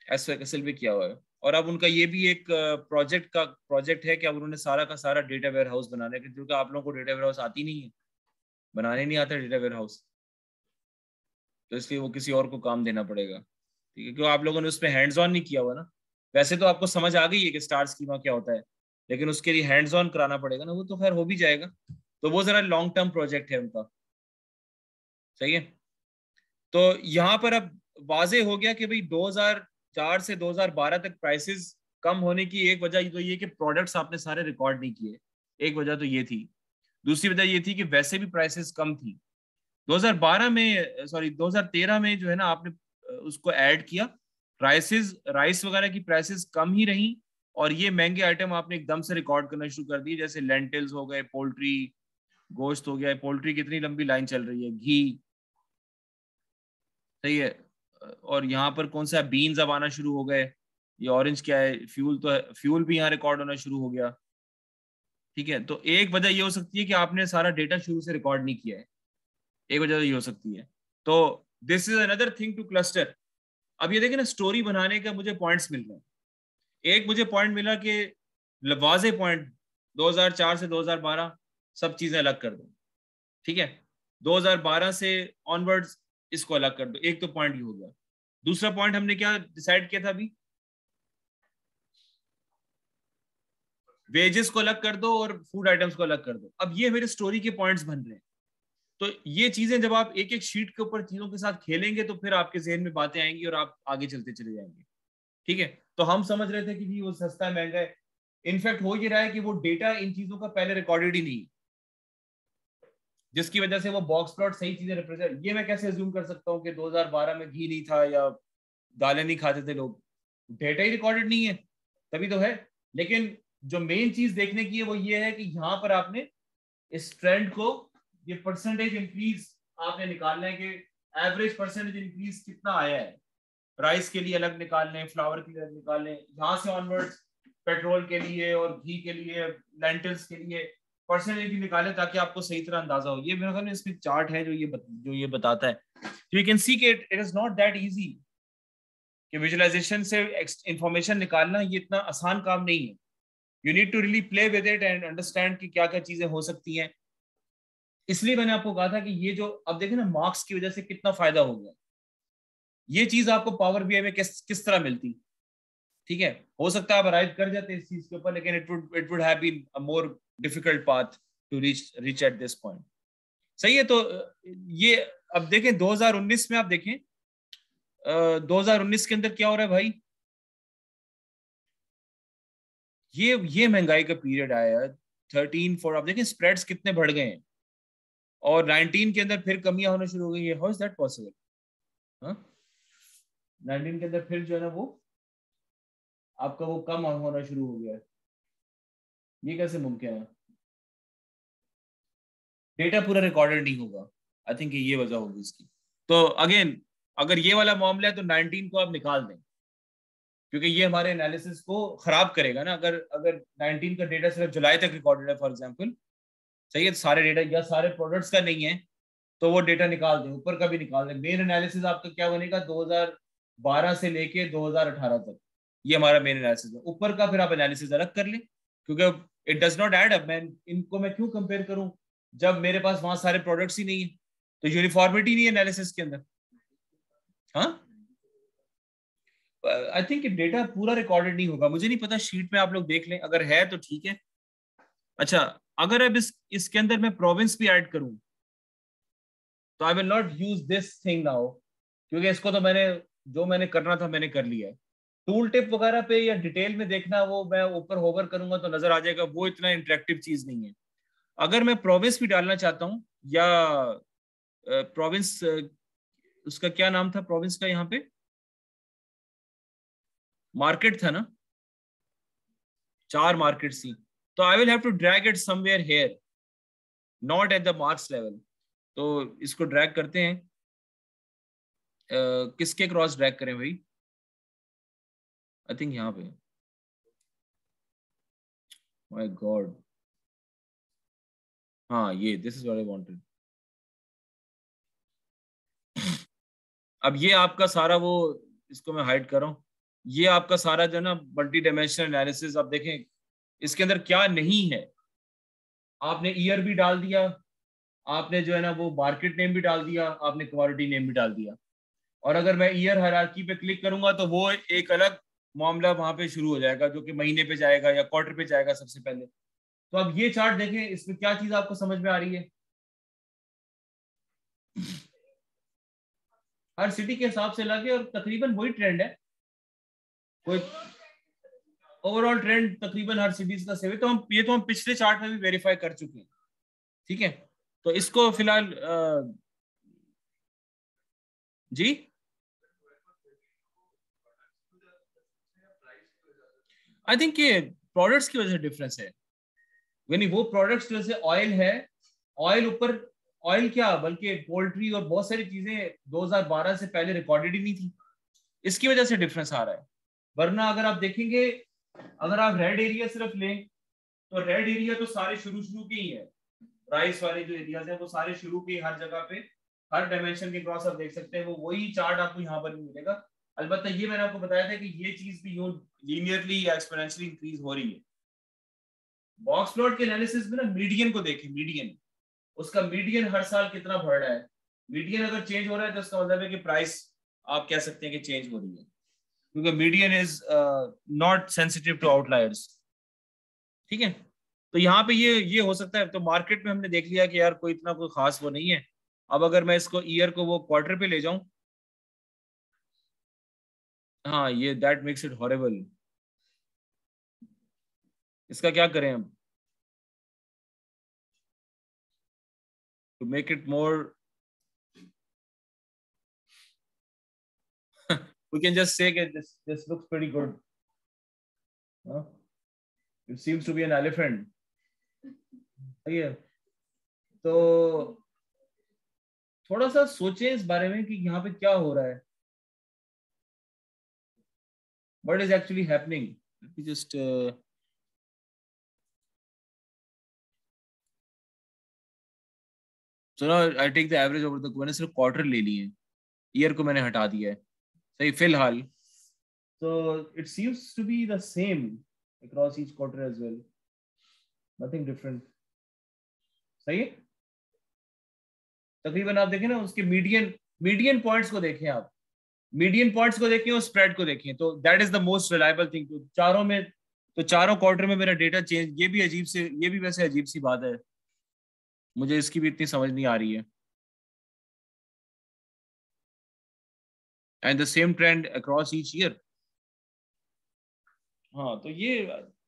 एक्सेल पे किया हुआ है। और अब उनका ये भी एक प्रोजेक्ट है कि अब उन्होंने सारा का सारा डेटा वेयर हाउस बनाना है, क्योंकि आप लोगों को डेटा वेयर हाउस आती नहीं है, बनाने नहीं आता डेटा वेयर हाउस, तो इसलिए वो किसी और को काम देना पड़ेगा। ठीक है, क्योंकि आप लोगों ने उस पर हैंड्स ऑन नहीं किया हुआ ना। वैसे तो आपको समझ आ गई है कि स्टार स्कीमा क्या होता है, लेकिन उसके लिए हैंड्स ऑन कराना पड़ेगा ना, वो तो खैर हो भी जाएगा। तो वो जरा लॉन्ग टर्म प्रोजेक्ट है उनका, सही है। तो यहाँ पर अब वाजे हो गया कि भाई 2004 से 2012 तक प्राइसेस कम होने की एक वजह तो ये कि प्रोडक्ट्स आपने सारे रिकॉर्ड नहीं किए, एक वजह तो ये थी। दूसरी वजह ये थी कि वैसे भी प्राइसेस कम थी। 2012 में, सॉरी 2013 में जो है ना, आपने उसको ऐड किया, राइस वगैरह की प्राइसेस कम ही रही, और ये महंगे आइटम आपने एकदम से रिकॉर्ड करना शुरू कर दिए, जैसे लेंटिल्स हो गए, पोल्ट्री गोश्त हो गया। पोल्ट्री कितनी लंबी लाइन चल रही है, घी, सही है। और यहाँ पर कौन सा बीन्स अब आना शुरू हो गए, ये ऑरेंज क्या है, फ्यूल तो है, फ्यूल भी यहाँ रिकॉर्ड होना शुरू हो गया। ठीक है, तो एक वजह ये हो सकती है कि आपने सारा डेटा शुरू से रिकॉर्ड नहीं किया है, एक वजह तो ये हो सकती है। तो this is another thing two cluster. अब ये देखें ना, स्टोरी बनाने का मुझे पॉइंट्स मिल रहे हैं। एक मुझे पॉइंट मिला कि वाजे पॉइंट 2004 से 2012 सब चीजें अलग कर दो, ठीक है, 2012 से ऑनवर्ड्स इसको अलग कर दो, एक तो पॉइंट ये हो गया। दूसरा पॉइंट हमने क्या डिसाइड किया था अभी, वेजेस को अलग कर दो और फूड आइटम्स को अलग कर दो। अब ये मेरे स्टोरी के पॉइंट्स बन रहे हैं। तो ये चीजें जब आप एक एक शीट के ऊपर चीजों के साथ खेलेंगे तो फिर आपके जहन में बातें आएंगी और आप आगे चलते चले जाएंगे। ठीक है, तो हम समझ रहे थे कि जी वो सस्ता है, महंगा है। इनफैक्ट हो ये रहा है कि वो डेटा इन चीजों का पहले रिकॉर्डेड ही नहीं, जिसकी वजह से वो बॉक्स प्लॉट सही चीजें रिप्रेजेंट। ये मैं कैसे अज्यूम कर सकता हूँ कि 2012 में घी नहीं था या दालें नहीं खाते थे लोग, डेटा ही रिकॉर्डेड नहीं है, तभी तो है। लेकिन जो मेन चीज देखने की है वो ये है कि यहाँ पर आपने इस ट्रेंड को, ये परसेंटेज इंक्रीज आपने निकालना है कि एवरेज परसेंटेज इंक्रीज कितना आया है। राइस के लिए अलग निकाल लें, फ्लावर के लिए अलग निकाल लें, यहाँ से ऑनवर्ड्स पेट्रोल के लिए और घी के लिए, लेंटिल्स के लिए परसेंटेज निकालें, ताकि आपको सही तरह अंदाजा हो। ये मेरे ख्याल में इसमें चार्ट है जो ये बताता है। यू कैन सी कि it is not that easy कि विजुअलाइजेशन से इंफॉर्मेशन निकालना ये इतना आसान काम नहीं है। You need to really play with it and understand कि क्या क्या चीजें हो सकती हैं। इसलिए मैंने आपको कहा था कि ये जो अब देखें ना, मार्क्स की वजह से कितना फायदा हो गया। ये चीज आपको पावर बीआई में किस तरह मिलती, ठीक है, हो सकता है आप अराइव कर जाते इस चीज के ऊपर, लेकिन it would have been a more difficult path to reach at this point. सही है। तो ये अब देखें 2019 में, आप देखें 2019 के अंदर क्या हो रहा है भाई, ये महंगाई का पीरियड आया 13-4, आप देखें स्प्रेड्स कितने बढ़ गए हैं, और 19 के अंदर फिर कमियां होना शुरू हो गई है। How is that possible? हाँ, 19 के अंदर फिर जो है ना वो आपका वो कम होना शुरू हो गया है, ये कैसे मुमकिन है? डेटा पूरा रिकॉर्डेड नहीं होगा, आई थिंक ये वजह होगी इसकी। तो अगेन अगर ये वाला मामला है तो 19 को आप निकाल दें, क्योंकि ये हमारे एनालिसिस को खराब करेगा ना। अगर 19 का डेटा सिर्फ जुलाई तक रिकॉर्डेड है फॉर एग्जांपल, सही है, सारे डेटा या सारे प्रोडक्ट्स का नहीं है, तो वो डेटा निकाल दें, ऊपर का भी निकाल दें। मेन एनालिसिस आपका क्या बनेगा 2012 से लेके 2018 तक, ये हमारा मेन एनालिसिस है। ऊपर का फिर आप एनालिसिस अलग कर लें, क्योंकि it does not add up. मैं इनको मैं क्यों कंपेयर करूं जब मेरे पास वहां सारे प्रोडक्ट्स ही नहीं है, तो यूनिफॉर्मिटी नहीं है एनालिसिस के अंदर। हाँ, आई थिंक डेटा पूरा रिकॉर्डेड नहीं होगा, मुझे नहीं पता, शीट में आप लोग देख लें, अगर है तो ठीक है। अच्छा, अगर अब इसके अंदर मैं प्रोविंस भी ऐड करूं तो I will not use this thing now, क्योंकि इसको तो मैंने जो मैंने करना था मैंने कर लिया है। टूल टिप वगैरह पे या डिटेल में देखना, वो मैं ऊपर होवर करूंगा तो नजर आ जाएगा, वो इतना इंटरेक्टिव चीज नहीं है। अगर मैं प्रोविंस भी डालना चाहता हूँ, या प्रोविंस, उसका क्या नाम था प्रोविंस का, यहाँ पे मार्केट था ना, 4 मार्केट थी, तो I will have to drag it somewhere here, not at the marks level. तो इसको ड्रैग करते हैं, किसके क्रॉस ड्रैग करें भाई? आई थिंक यहाँ पे, माय गॉड, हाँ ये this is what I wanted. अब ये आपका सारा वो, इसको मैं हाइड कर रहा हूँ, ये आपका सारा जो है ना मल्टी डायमेंशनल एनालिसिस, आप देखें इसके अंदर क्या नहीं है। आपने ईयर भी डाल दिया, आपने जो है ना वो मार्केट नेम भी डाल दिया, आपने कमोडिटी नेम भी डाल दिया, और अगर मैं ईयर हायरार्की पे क्लिक करूंगा तो वो एक अलग मामला वहां पे शुरू हो जाएगा, जो कि महीने पे जाएगा या क्वार्टर पे जाएगा सबसे पहले। तो अब ये चार्ट देखें, इसमें क्या चीज आपको समझ में आ रही है? हर सिटी के हिसाब से लगे और तकरीबन वही ट्रेंड है, कोई ओवरऑल ट्रेंड तकरीबन हर सिटीज का सेम है। तो हम पिछले चार्ट में भी वेरीफाई कर चुके हैं, ठीक है। तो इसको फिलहाल जी, आई थिंक ये प्रोडक्ट्स की वजह से डिफरेंस है, यानी वो प्रोडक्ट्स जैसे ऑयल है, ऑयल ऊपर, ऑयल क्या बल्कि पोल्ट्री और बहुत सारी चीजें 2012 से पहले रिकॉर्डेड ही नहीं थी, इसकी वजह से डिफरेंस आ रहा है। वरना अगर आप देखेंगे, अगर आप रेड एरिया सिर्फ लें, तो रेड एरिया तो सारे शुरू शुरू के ही है, राइस वाले जो एरियाज है वो सारे शुरू के, हर जगह पे हर डायमेंशन के क्रॉस आप देख सकते हैं, वो वही चार्ट आपको यहाँ पर भी मिलेगा। अलबत्ता ये मैंने आपको बताया था कि ये चीज भी यूं लीनियरली या एक्सपोनेंशियली इंक्रीज हो रही है। बॉक्स प्लॉट के एनालिसिस में ना मीडियन को देखें, मीडियन, उसका मीडियन हर साल कितना बढ़ रहा है। मीडियन अगर चेंज हो रहा है तो इसका मतलब है कि प्राइस आप कह सकते हैं कि चेंज हो रही है, क्योंकि median is not sensitive to outliers, ठीक है। तो यहाँ पे ये हो सकता है। तो मार्केट में हमने देख लिया कि यार कोई इतना कोई खास वो नहीं है। अब अगर मैं इसको ईयर को वो क्वार्टर पे ले जाऊं, हाँ ये दैट मेक्स इट हॉरेबल। इसका क्या करें हम to make it more? we can just say that this looks pretty good, huh? It seems to be an elephant, सही है। तो थोड़ा सा सोचें इस बारे में कि यहाँ पे क्या हो रहा है, what is actually happening. Let me just so now I take the average over the, मैंने सिर्फ क्वार्टर ले लिए, ईयर को मैंने हटा दिया है, सही फिलहाल। So it seems to be the same across each quarter as well, nothing different, सही है। तकरीबन आप देखें ना उसके मीडियन पॉइंट्स को देखें, आप मीडियन पॉइंट्स को देखें और स्प्रेड को देखें, तो that is the most reliable thing. तो चारों में, तो चारों क्वार्टर में मेरा डेटा चेंज, ये भी अजीब से, ये भी वैसे अजीब सी बात है, मुझे इसकी भी इतनी समझ नहीं आ रही है। And the same trend across each year. हाँ तो ये,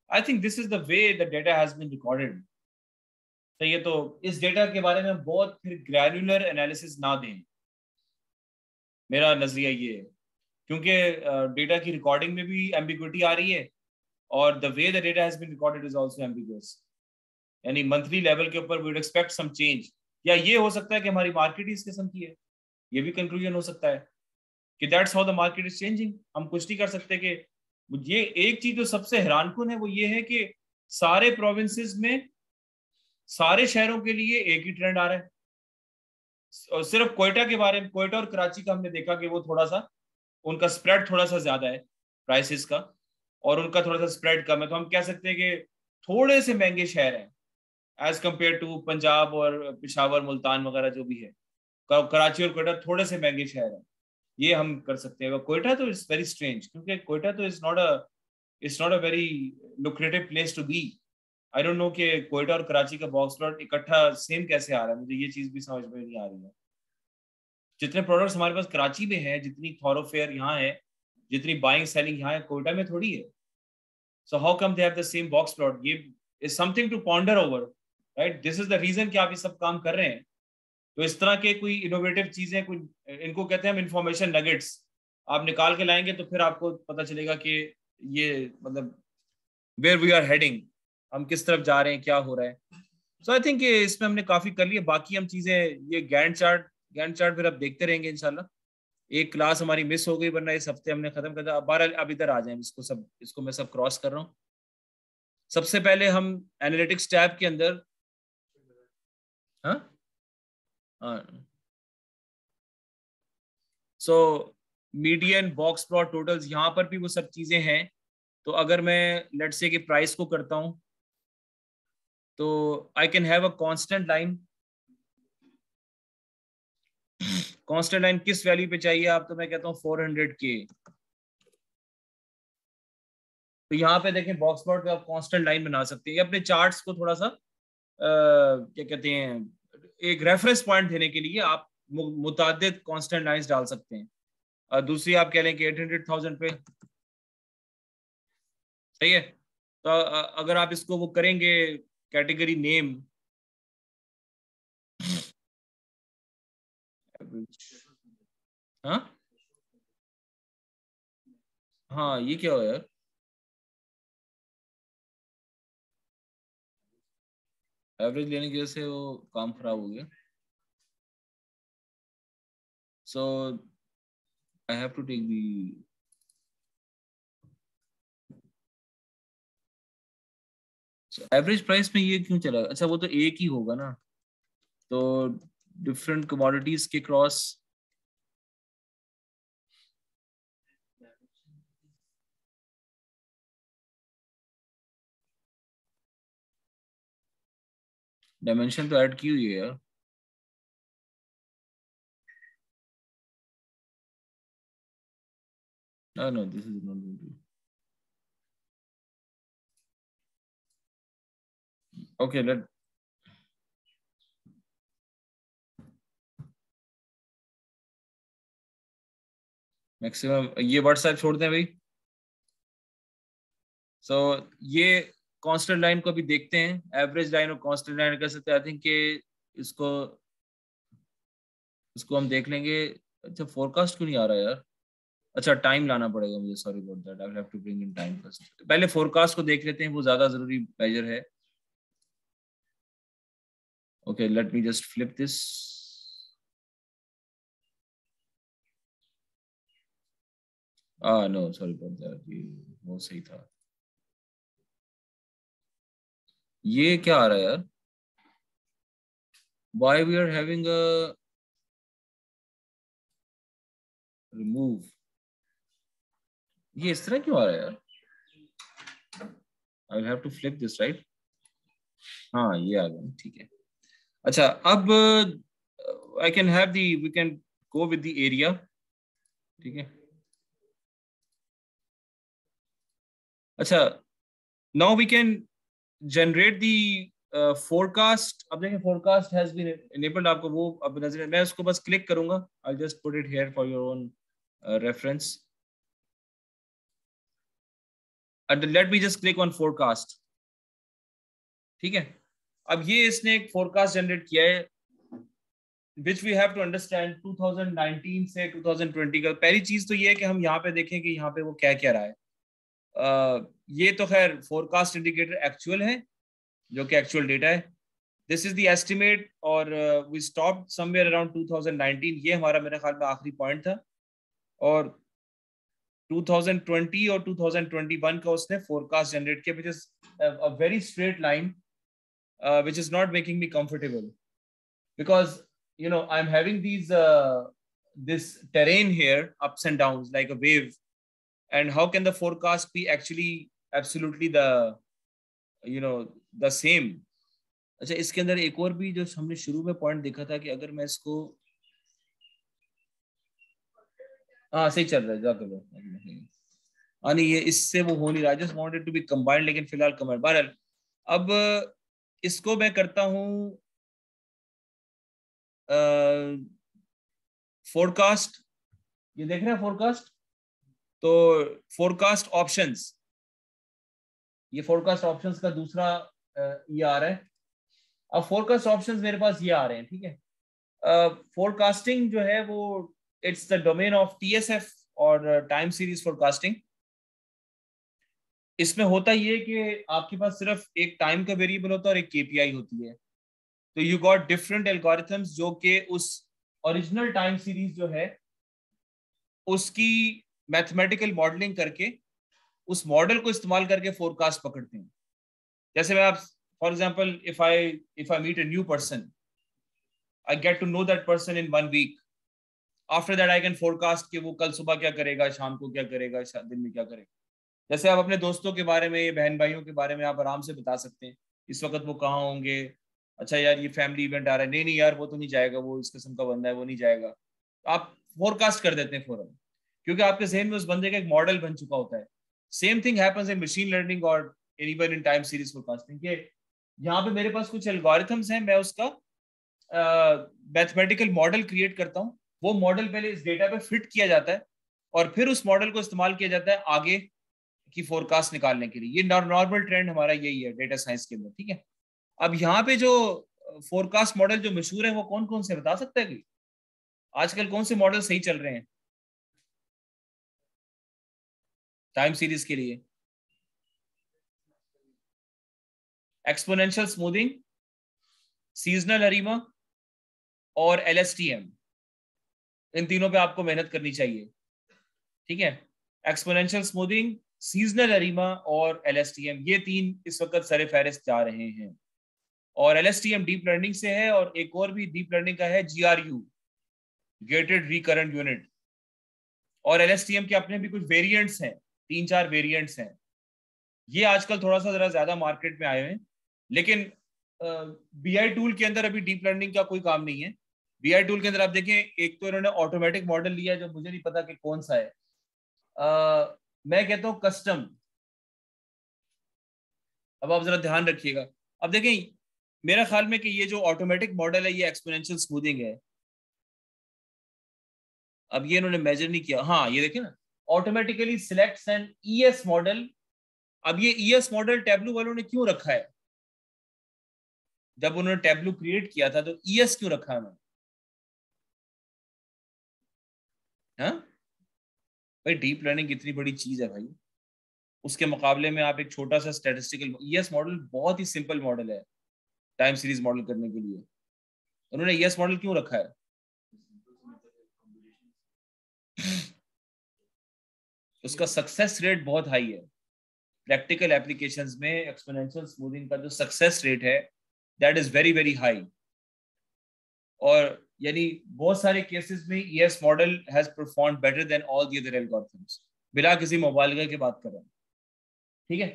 I think this is the way the data has been recorded. तो ये, तो इस डेटा के बारे में बहुत फिर ग्रैन्युलर एनालिसिस ना दें, मेरा नजरिया ये है, क्योंकि डेटा की रिकॉर्डिंग में भी एम्बिग्विटी आ रही है, और the way the data has been recorded is also ambiguous. यानी मंथली लेवल के ऊपर we would expect some change, या ये हो सकता है कि हमारी मार्केट ही इस किस्म की है, ये भी कंक्लूजन हो सकता है कि that's how the market is changing. हम कुछ नहीं कर सकते। कि ये एक चीज जो सबसे हैरानकुन है वो ये है कि सारे प्रोविंसेस में, सारे शहरों के लिए एक ही ट्रेंड आ रहा है, और सिर्फ कोयटा के बारे में, कोयटा और कराची का हमने देखा कि वो थोड़ा सा, उनका स्प्रेड थोड़ा सा ज्यादा है प्राइसेस का, और उनका थोड़ा सा स्प्रेड कम है। तो हम कह सकते हैं कि थोड़े से महंगे शहर हैं एज कंपेयर टू पंजाब और पिशावर, मुल्तान वगैरह जो भी है। कराची और कोयटा थोड़े से महंगे शहर हैं, ये हम कर सकते हैं। कोयटा तो इट्स वेरी स्ट्रेंज, क्योंकि कोयटा तो it's not a very lucrative place to be. I don't know कि कोयटा और कराची का बॉक्स प्लॉट इकट्ठा सेम कैसे आ रहा है, मुझे ये चीज भी समझ में नहीं आ रही है। जितने प्रोडक्ट्स हमारे पास कराची में है, जितनी थॉरोफेयर यहाँ है, जितनी बाइंग सेलिंग यहाँ है, कोयटा में थोड़ी है. So how come they have the same box plot? ये is something to ponder over, right? This is the reason कि आप ये सब काम कर रहे हैं. तो इस तरह के कोई इनोवेटिव चीजें, कोई इनको कहते हैं हम इंफॉर्मेशन नगेट्स, आप निकाल के लाएंगे तो फिर आपको पता चलेगा कि ये मतलब वेयर वी आर हेडिंग, हम किस तरफ जा रहे हैं, क्या हो रहा है. सो आई थिंक ये इसमें हमने काफी कर लिया. बाकी हम चीजें, ये गैंट चार्ट फिर अब देखते रहेंगे इंशाल्लाह. एक क्लास हमारी मिस हो गई, वरना इस हफ्ते हमने खत्म कर दिया. अब इधर आ जाए, इसको मैं सब क्रॉस कर रहा हूँ. सबसे पहले हम एनालिटिक्स टैब के अंदर, हाँ हाँ, so median, box plot, totals, यहाँ पर भी वो सब चीजें हैं. तो अगर मैं लेट्स से कि प्राइस को करता हूँ, तो I can have a constant line. Constant line किस वैल्यू पे चाहिए आप? तो मैं कहता हूँ 400K. तो यहाँ पे देखें, बॉक्स प्लॉट पे आप कांस्टेंट लाइन बना सकते हैं. अपने चार्ट्स को थोड़ा सा क्या कहते हैं, एक रेफरेंस पॉइंट देने के लिए आप मुतादिद कांस्टेंट लाइंस डाल सकते हैं. दूसरी आप कह लें कि 800,000 पे सही है. तो अगर आप इसको वो करेंगे, कैटेगरी नेम, हाँ हाँ, ये क्या हो यार, एवरेज लेने की वजह से वो काम खराब हो गया. So I have to take the, average price में ये क्यों चला? अच्छा, वो तो एक ही होगा ना. तो डिफरेंट कमोडिटीज के क्रॉस, डायमेंशन तो ऐड की हुई है यार. No, this is not going to. Okay, let maximum ये व्हाट्सएप छोड़ दें भाई. सो ये कांस्टेंट लाइन को भी देखते हैं. एवरेज लाइन और कांस्टेंट लाइन कर सकते हैं. आई थिंक कि इसको इसको हम देख लेंगे. अच्छा, फोरकास्ट क्यों नहीं आ रहा यार? अच्छा, टाइम लाना पड़ेगा मुझे, sorry about that. I will have to bring in time first. पहले फोरकास्ट को देख लेते हैं, वो ज्यादा जरूरी मेजर है. Okay, let me just flip this. No sorry about that, ये वो सही था. ये क्या आ रहा है यार? Why we are having a remove? ये इस तरह क्यों आ रहा है यार? I will have to flip this, right? हाँ, ये आ गया, ठीक है. अच्छा, अब I can have the, we can go with the area, ठीक है. अच्छा, now we can generate the forecast. अब देखें, forecast has been enabled. आपको वो अब नजर, मैं उसको बस क्लिक करूंगा. I'll just put it here for your own reference. And let me just click on forecast. ठीक है. अब ये इसने एक फोरकास्ट जनरेट किया है, which we have to understand 2019 से 2020 का. पहली चीज तो ये है कि हम यहाँ पे देखें कि यहाँ पे वो क्या क्या रहा है. ये तो खैर फोरकास्ट इंडिकेटर एक्चुअल है, जो कि एक्चुअल डेटा है. दिस इज द एस्टिमेट, और वी स्टॉप समवेयर अराउंड 2019. ये हमारा मेरे ख्याल में आखिरी पॉइंट था. और 2020 और 2021 का उसने फोरकास्ट जनरेट किया, which is a very straight line, which is not making me comfortable, because I'm having these this terrain here, ups and downs like a wave, and how can the forecast be actually absolutely the the same? अच्छा, इसके अंदर एक और भी जो हमने शुरू में पॉइंट देखा था कि अगर मैं इसको, हाँ सही चल रहा है, जाकर लो. नहीं, ये इससे वो हो नहीं रहा. Just wanted to be combined, लेकिन फिलहाल कंबाइंड. बहरहाल, अब इसको मैं करता हूँ फोरकास्ट, ये देख रहे हैं फोरकास्ट, तो फोरकास्ट ऑप्शंस, ये फोरकास्ट ऑप्शंस का दूसरा ये आ रहा है। अब फोरकास्ट ऑप्शंस मेरे पास ये आ रहे हैं, ठीक है। फोरकास्टिंग जो है वो it's the domain of TSF और टाइम सीरीज फोरकास्टिंग। इसमें होता ये कि आपके पास सिर्फ एक टाइम का वेरिएबल होता है और एक KPI होती है। तो यू गॉट डिफरेंट एल्गोरिथम्स जो कि उस ओरिजिनल टाइम सीरीज जो है उसकी मैथमेटिकल मॉडलिंग करके उस मॉडल को इस्तेमाल करके फोरकास्ट पकड़ते हैं। जैसे मैं आप for example if I meet a new person, I get to know that person in 1 week, after that I can forecast कि वो कल सुबह क्या करेगा, शाम को क्या करेगा, दिन में क्या करेगा। जैसे आप अपने दोस्तों के बारे में, बहन भाइयों के बारे में आप आराम से बता सकते हैं इस वक्त वो कहाँ होंगे। अच्छा यार ये फैमिली इवेंट आ रहा है, नहीं नहीं यार वो तो नहीं जाएगा, वो इस किस्म का बंदा है, वो नहीं जाएगा। आप फोरकास्ट कर देते हैं फौरन, क्योंकि आपके जहन में उस बंदे का एक मॉडल बन चुका होता है। Same thing happens in machine learning और even in time series forecasting के यहाँ पे मेरे पास कुछ एल्गोरिथम्स हैं, मैं उसका मैथमेटिकल मॉडल क्रिएट करता हूँ। वो मॉडल पहले इस डेटा पे फिट किया जाता है और फिर उस मॉडल को इस्तेमाल किया जाता है आगे की फोरकास्ट निकालने के लिए। ये नॉर्मल ट्रेंड हमारा यही है डेटा साइंस के अंदर, ठीक है। अब यहाँ पे जो फोरकास्ट मॉडल जो मशहूर है वो कौन कौन से बता सकता है कोई? आजकल कौन से मॉडल सही चल रहे हैं टाइम सीरीज के लिए? एक्सपोनेंशियल स्मूथिंग, सीजनल हरीमा और LSTM, इन तीनों पे आपको मेहनत करनी चाहिए, ठीक है। एक्सपोनेंशियल स्मूथिंग, सीजनल हरीमा और LSTM, ये 3 इस वक्त सरे फहरिस्त जा रहे हैं। और LSTM डीप लर्निंग से है और एक और भी डीप लर्निंग का है GRU, गेटेड रिकरेंट यूनिट। और LSTM के अपने भी कुछ वेरिएंट्स हैं, 3-4 वेरिएंट्स हैं। ये आजकल थोड़ा सा जरा ज्यादा मार्केट में आए हैं, लेकिन BI टूल के अंदर अभी डीप लर्निंग का कोई काम नहीं है। BI टूल के अंदर आप देखें, एक तो इन्होंने ऑटोमेटिक मॉडल लिया जो मुझे नहीं पता कि कौन सा है, मैं कहता हूं कस्टम। अब आप जरा ध्यान रखिएगा, अब देखें मेरा ख्याल में कि ये जो ऑटोमेटिक मॉडल है ये एक्सपोनेंशियल स्मूथिंग है। अब ये इन्होंने मेजर नहीं किया, हाँ ये देखें ना, automatically selects an ES model. अब ये ES मॉडल टैब्लू वालों ने क्यों रखा है? जब उन्होंने टैब्लू क्रिएट किया था तो ES क्यों रखा है उन्होंने? हाँ भाई, डीप लर्निंग इतनी बड़ी चीज है भाई, उसके मुकाबले में आप एक छोटा सा स्टैटिस्टिकल ES मॉडल बहुत ही सिंपल मॉडल है टाइम सीरीज मॉडल करने के लिए। उन्होंने ES मॉडल क्यों रखा है? उसका सक्सेस रेट बहुत हाई है। प्रैक्टिकल एप्लीकेशंस में एक्सपोनेंशियल स्मूथिंग का जो सक्सेस रेट है that is very very high. और यानी बहुत सारे केसेस में ES model has performed better than all the other algorithms, बिना किसी मुबालगा के बात कर रहे हैं, ठीक है।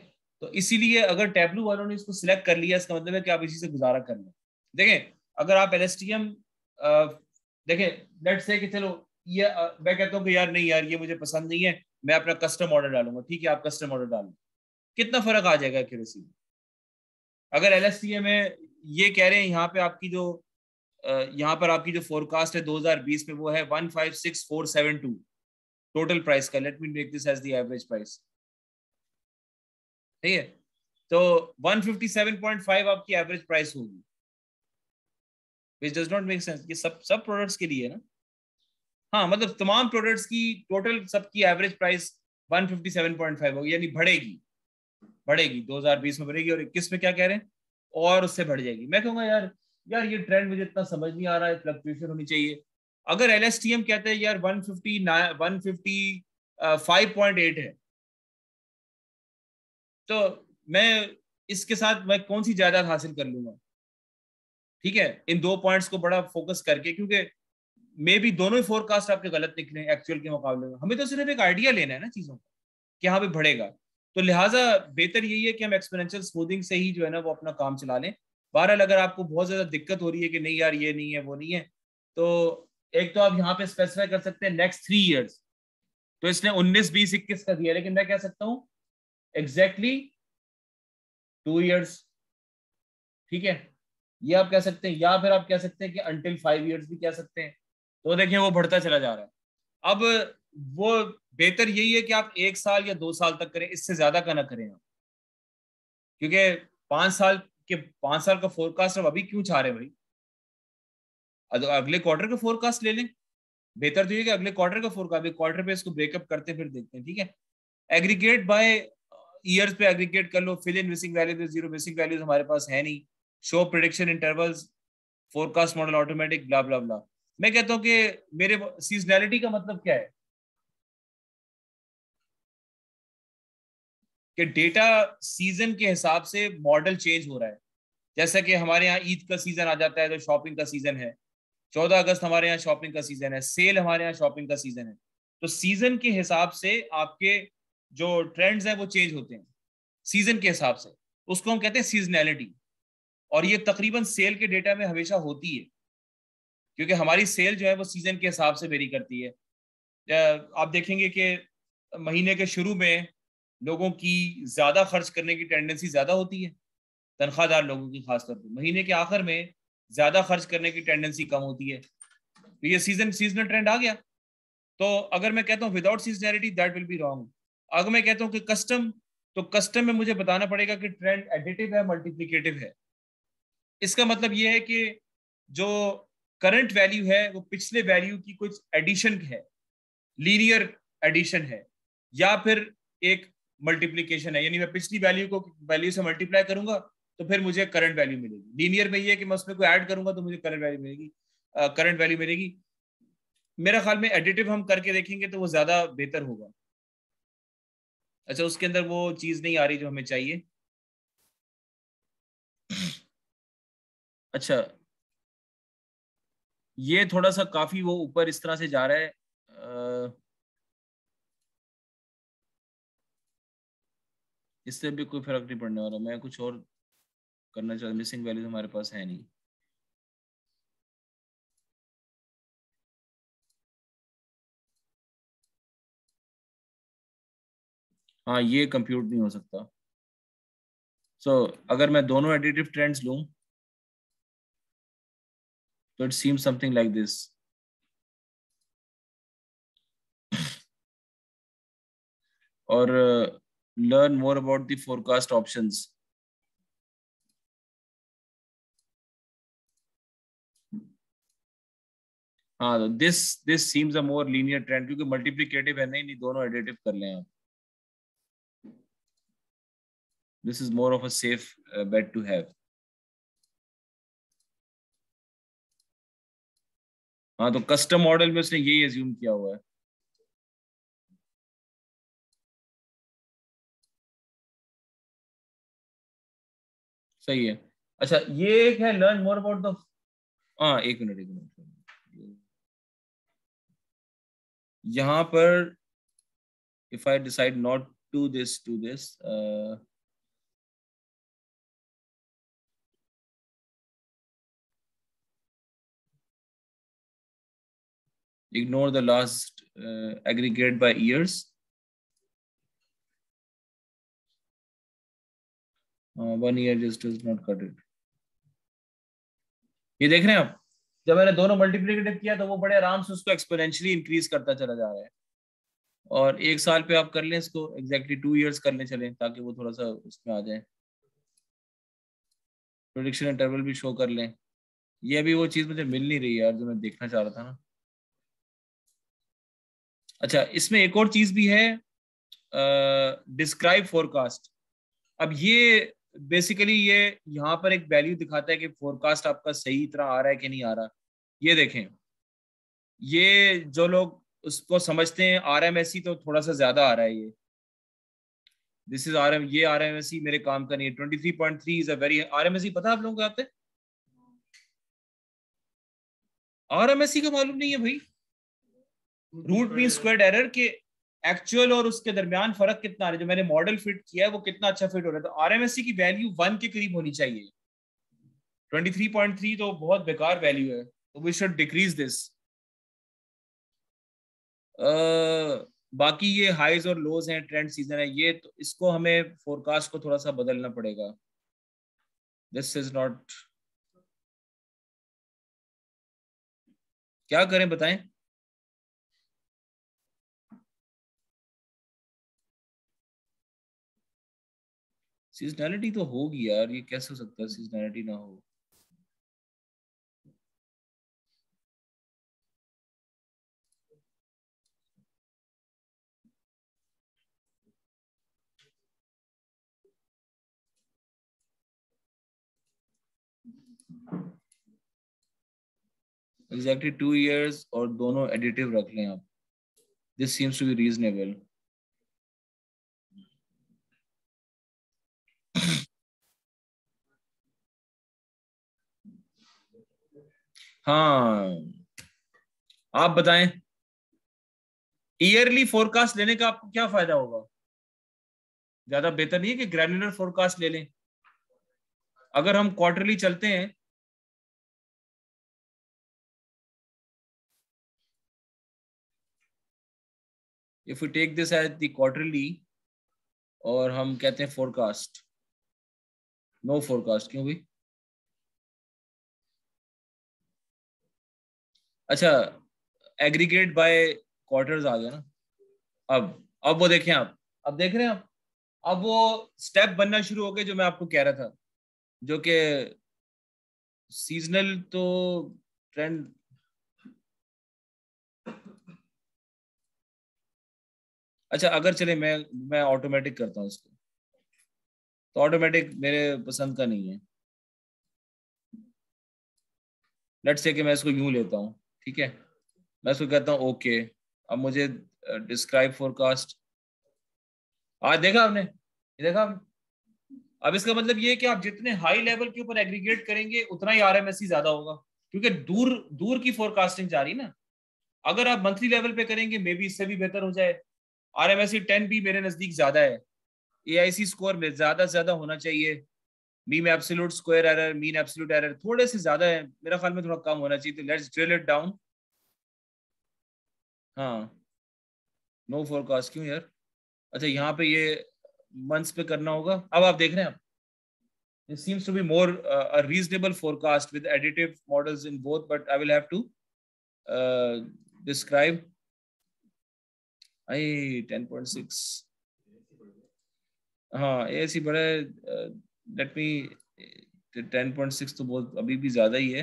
तो इसीलिए अगर टैब्लू वालों ने इसको सिलेक्ट कर लिया, इसका मतलब है कि आप इसी से गुजारा कर लें। देखें अगर आप LSTM देखें, लेट्स से कि चलो ये मैं कहता हूँ कि यार नहीं यार ये मुझे पसंद नहीं है, मैं अपना कस्टम मॉडल डालूंगा, ठीक है आप कस्टम मॉडल डालो, कितना फर्क आ जाएगा एक्यूरेसी में? अगर LSTM में ये कह रहे हैं यहाँ पे आपकी जो यहाँ पर आपकी जो फोरकास्ट है 2020 में वो है 156472 टोटल प्राइस का। Let me make this as the average price, ठीक है। तो 157.5 आपकी एवरेज प्राइस होगी, which does not make sense। ये सब प्रोडक्ट्स के लिए है ना, हाँ मतलब तमाम प्रोडक्ट्स की टोटल सबकी एवरेज प्राइस 157.5 होगी, यानी बढ़ेगी 2020 में बढ़ेगी और 21 में क्या कह रहे हैं और उससे बढ़ जाएगी। मैं कहूँगा यार ये ट्रेंड मुझे इतना समझ नहीं आ रहा है, फ्लक्चुएशन होनी चाहिए। अगर LSTM कहते हैं यार 155.8 है, तो मैं इसके साथ मैं कौन सी जायदाद हासिल कर लूंगा, ठीक है, इन 2 पॉइंट्स को बड़ा फोकस करके, क्योंकि मे भी दोनों ही फोरकास्ट आपके गलत निकले एक्चुअल के मुकाबले में। हमें तो सिर्फ एक आइडिया लेना है ना चीजों का कि हाँ भी बढ़ेगा, तो लिहाजा बेहतर यही है कि हम एक्सपोनेंशियल स्मूथिंग से ही जो है ना वो अपना काम चला लें। बहरहाल अगर आपको बहुत ज्यादा दिक्कत हो रही है कि नहीं यार ये नहीं है वो नहीं है, तो एक तो आप यहाँ पे स्पेसिफाई कर सकते हैं नेक्स्ट 3 इयर्स। तो इसने 19, 20, 21 का दिया, लेकिन मैं कह सकता हूँ एग्जैक्टली 2 इयर्स, ठीक है, ये आप कह सकते हैं। या फिर आप कह सकते हैं कि अंटिल 5 इयर्स भी कह सकते हैं। तो देखें वो बढ़ता चला जा रहा है। अब वो बेहतर यही है कि आप 1 साल या 2 साल तक करें, इससे ज्यादा का ना करें आप, क्योंकि 5 साल का फोरकास्ट अब अभी क्यों चाह रहे हैं भाई? अगले क्वार्टर का फोरकास्ट ले लें। बेहतर तो ये कि अगले क्वार्टर का फोरकास्ट, अगले क्वार्टर पे इसको ब्रेकअप करते फिर देखते हैं, ठीक है? एग्रीगेट बाय ईयर्स पे एग्रीगेट कर लो, fill in missing values, zero missing values हमारे पास है नहीं, show prediction intervals, forecast model automatic, blah blah blah. मैं कहता हूं कि मेरे सीजनैलिटी का मतलब क्या है कि डेटा सीजन के हिसाब से मॉडल चेंज हो रहा है। जैसा कि हमारे यहाँ ईद का सीजन आ जाता है तो शॉपिंग का सीजन है, 14 अगस्त हमारे यहाँ शॉपिंग का सीजन है, सेल हमारे यहाँ शॉपिंग का सीजन है। तो सीजन के हिसाब से आपके जो ट्रेंड्स हैं वो चेंज होते हैं सीजन के हिसाब से, उसको हम कहते हैं सीजनैलिटी। और ये तकरीबन सेल के डेटा में हमेशा होती है, क्योंकि हमारी सेल जो है वो सीजन के हिसाब से वेरी करती है। आप देखेंगे कि महीने के शुरू में लोगों की ज्यादा खर्च करने की टेंडेंसी ज्यादा होती है, तनख्वाहदार लोगों की खासतौर पर। महीने के आखिर में ज्यादा खर्च करने की टेंडेंसी कम होती है। तो ये सीजनल ट्रेंड आ गया। तो अगर मैं कहता हूँ without seasonality, that will be wrong. अगर मैं कहता हूँ कि कस्टम, तो कस्टम में मुझे बताना पड़ेगा कि ट्रेंड एडिटिव है, मल्टीप्लिकेटिव है। इसका मतलब ये है कि जो करंट वैल्यू है वो पिछले वैल्यू की कुछ एडिशन है, लीनियर एडिशन है, या फिर एक मल्टीप्लीकेशन है, यानी मैं पिछली वैल्यू को वैल्यू से मल्टीप्लाई करूंगा तो फिर मुझे करंट वैल्यू मिलेगी। लीनियर में ये है कि मैं उसमें कोई ऐड करूंगा तो मुझे करंट वैल्यू मिलेगी, करंट वैल्यू मिलेगी। मेरा ख्याल में एडिटिव हम करके देखेंगे तो वो ज्यादा बेहतर होगा। अच्छा, उसके अंदर वो चीज नहीं आ रही जो हमें चाहिए। अच्छा, ये थोड़ा सा काफी वो ऊपर इस तरह से जा रहा है। इससे भी कोई फर्क नहीं पड़ने वाला। मैं कुछ और करना चाहता, मिसिंग वैल्यूज हमारे पास है नहीं। हाँ, ये कंप्यूट नहीं हो सकता। सो अगर मैं दोनों एडिटिव ट्रेंड्स लूं तो it seems something like this. और learn more about the forecast options. हाँ, तो this seems a more linear trend, क्योंकि मल्टीप्लिकेटिव है। नहीं नहीं, दोनों एडिटिव कर लें आप। This is more of a safe bet to have. हाँ, तो कस्टम मॉडल में उसने यही एज्यूम किया हुआ है। सही है। अच्छा, ये एक है लर्न मोर अबाउट द, हाँ एक मिनट एक मिनट, यहाँ पर if I decide not to this ignore the last aggregate by years. 1 year just does not cut it. ये देख रहे हैं आप, जब मैंने दोनों मल्टीप्लिकेटिव किया तो वो बड़े आराम से उसको एक्सपोनेंशियली इंक्रीज करता चला जा रहा है। और 1 साल पे आप कर लें इसको, एग्जैक्टली 2 years करने चलें ताकि वो थोड़ा सा उसमें आ जाए, प्रेडिक्शन इंटरवल भी शो कर लें। ये अभी वो चीज मुझे मिल नहीं रही यार जो मैं देखना चाह रहा था ना। अच्छा, इसमें एक और चीज भी है, डिस्क्राइब फोरकास्ट। अब ये बेसिकली ये यहाँ पर एक वैल्यू दिखाता है कि फोरकास्ट आपका सही तरह आ रहा है कि नहीं आ रहा। ये देखें, ये जो लोग उसको समझते हैं आरएमएससी, तो थोड़ा सा ज्यादा आ रहा है ये। दिस इज आरएम, ये आरएमएससी मेरे काम का नहीं है। 23.3 इज अ वेरी आरएमएससी। पता है आप लोगों को आते हैं? आरएमएससी का मालूम नहीं है भाई? रूट मीन स्क्वायर्ड एरर के एक्चुअल और उसके दरमियान फर्क कितना आ रहा है, जो मैंने मॉडल फिट किया है वो कितना अच्छा फिट हो रहा है। तो आरएमएससी की वैल्यू 1 के करीब होनी चाहिए। 23.3 तो बहुत बेकार वैल्यू है, तो वी शुड डिक्रीज दिस। बाकी ये हाइज और लोज हैं, ट्रेंड सीजन है ये, तो इसको हमें फोरकास्ट को थोड़ा सा बदलना पड़ेगा। दिस इज नॉट, क्या करें बताएं। सीजनैलिटी तो होगी यार, ये कैसे हो सकता है सीजनैलिटी ना हो। एग्जैक्टली 2 years और दोनों एडिटिव रख लें आप। This seems to be reasonable. हाँ, आप बताएं, ईयरली फोरकास्ट लेने का आपको क्या फायदा होगा? ज्यादा बेहतर नहीं है कि ग्रैन्युलर फोरकास्ट ले लें? अगर हम क्वार्टरली चलते हैं, if you take this as the quarterly और हम कहते हैं फोरकास्ट, नो फोरकास्ट क्यों भाई? अच्छा, एग्रीगेट बाय क्वार्टर्स आ गया ना। अब वो देखें आप, अब देख रहे हैं आप, अब वो स्टेप बनना शुरू हो गए जो मैं आपको कह रहा था, जो कि सीजनल तो ट्रेंड। अच्छा, अगर चले मैं ऑटोमेटिक करता हूँ इसको, तो ऑटोमेटिक मेरे पसंद का नहीं है। लेट्स से कि मैं इसको यूं लेता हूँ, ठीक है, मैं इसको कहता हूँ ओके। अब मुझे डिस्क्राइब फोरकास्ट, आज देखा आपने, ये देखा आपने? अब इसका मतलब ये है कि आप जितने हाई लेवल के ऊपर एग्रीगेट करेंगे उतना ही आरएमएससी ज्यादा होगा, क्योंकि दूर दूर की फोरकास्टिंग जा रही है ना। अगर आप मंथली लेवल पे करेंगे मे बी इससे भी बेहतर हो जाए। आरएमएससी 10 भी मेरे नजदीक ज्यादा है। एआईसी स्कोर में ज्यादा से ज्यादा होना चाहिए। Mean absolute square error, mean absolute error थोड़े से ज्यादा है मेरा ख्याल में, थोड़ा कम होना चाहिए। तो लेट्स ड्रिल इट डाउन। हाँ, नो फोरकास्ट क्यों यार? अच्छा, यहाँ पे ये मंथ्स पे करना होगा। अब आप देख रहे हैं, it seems to be more a reasonable forecast with additive models in both, but I will have to describe. आई 10.6, हाँ ASC बड़ा है। लेट मी, 10.6 तो बहुत अभी भी ज्यादा ही है।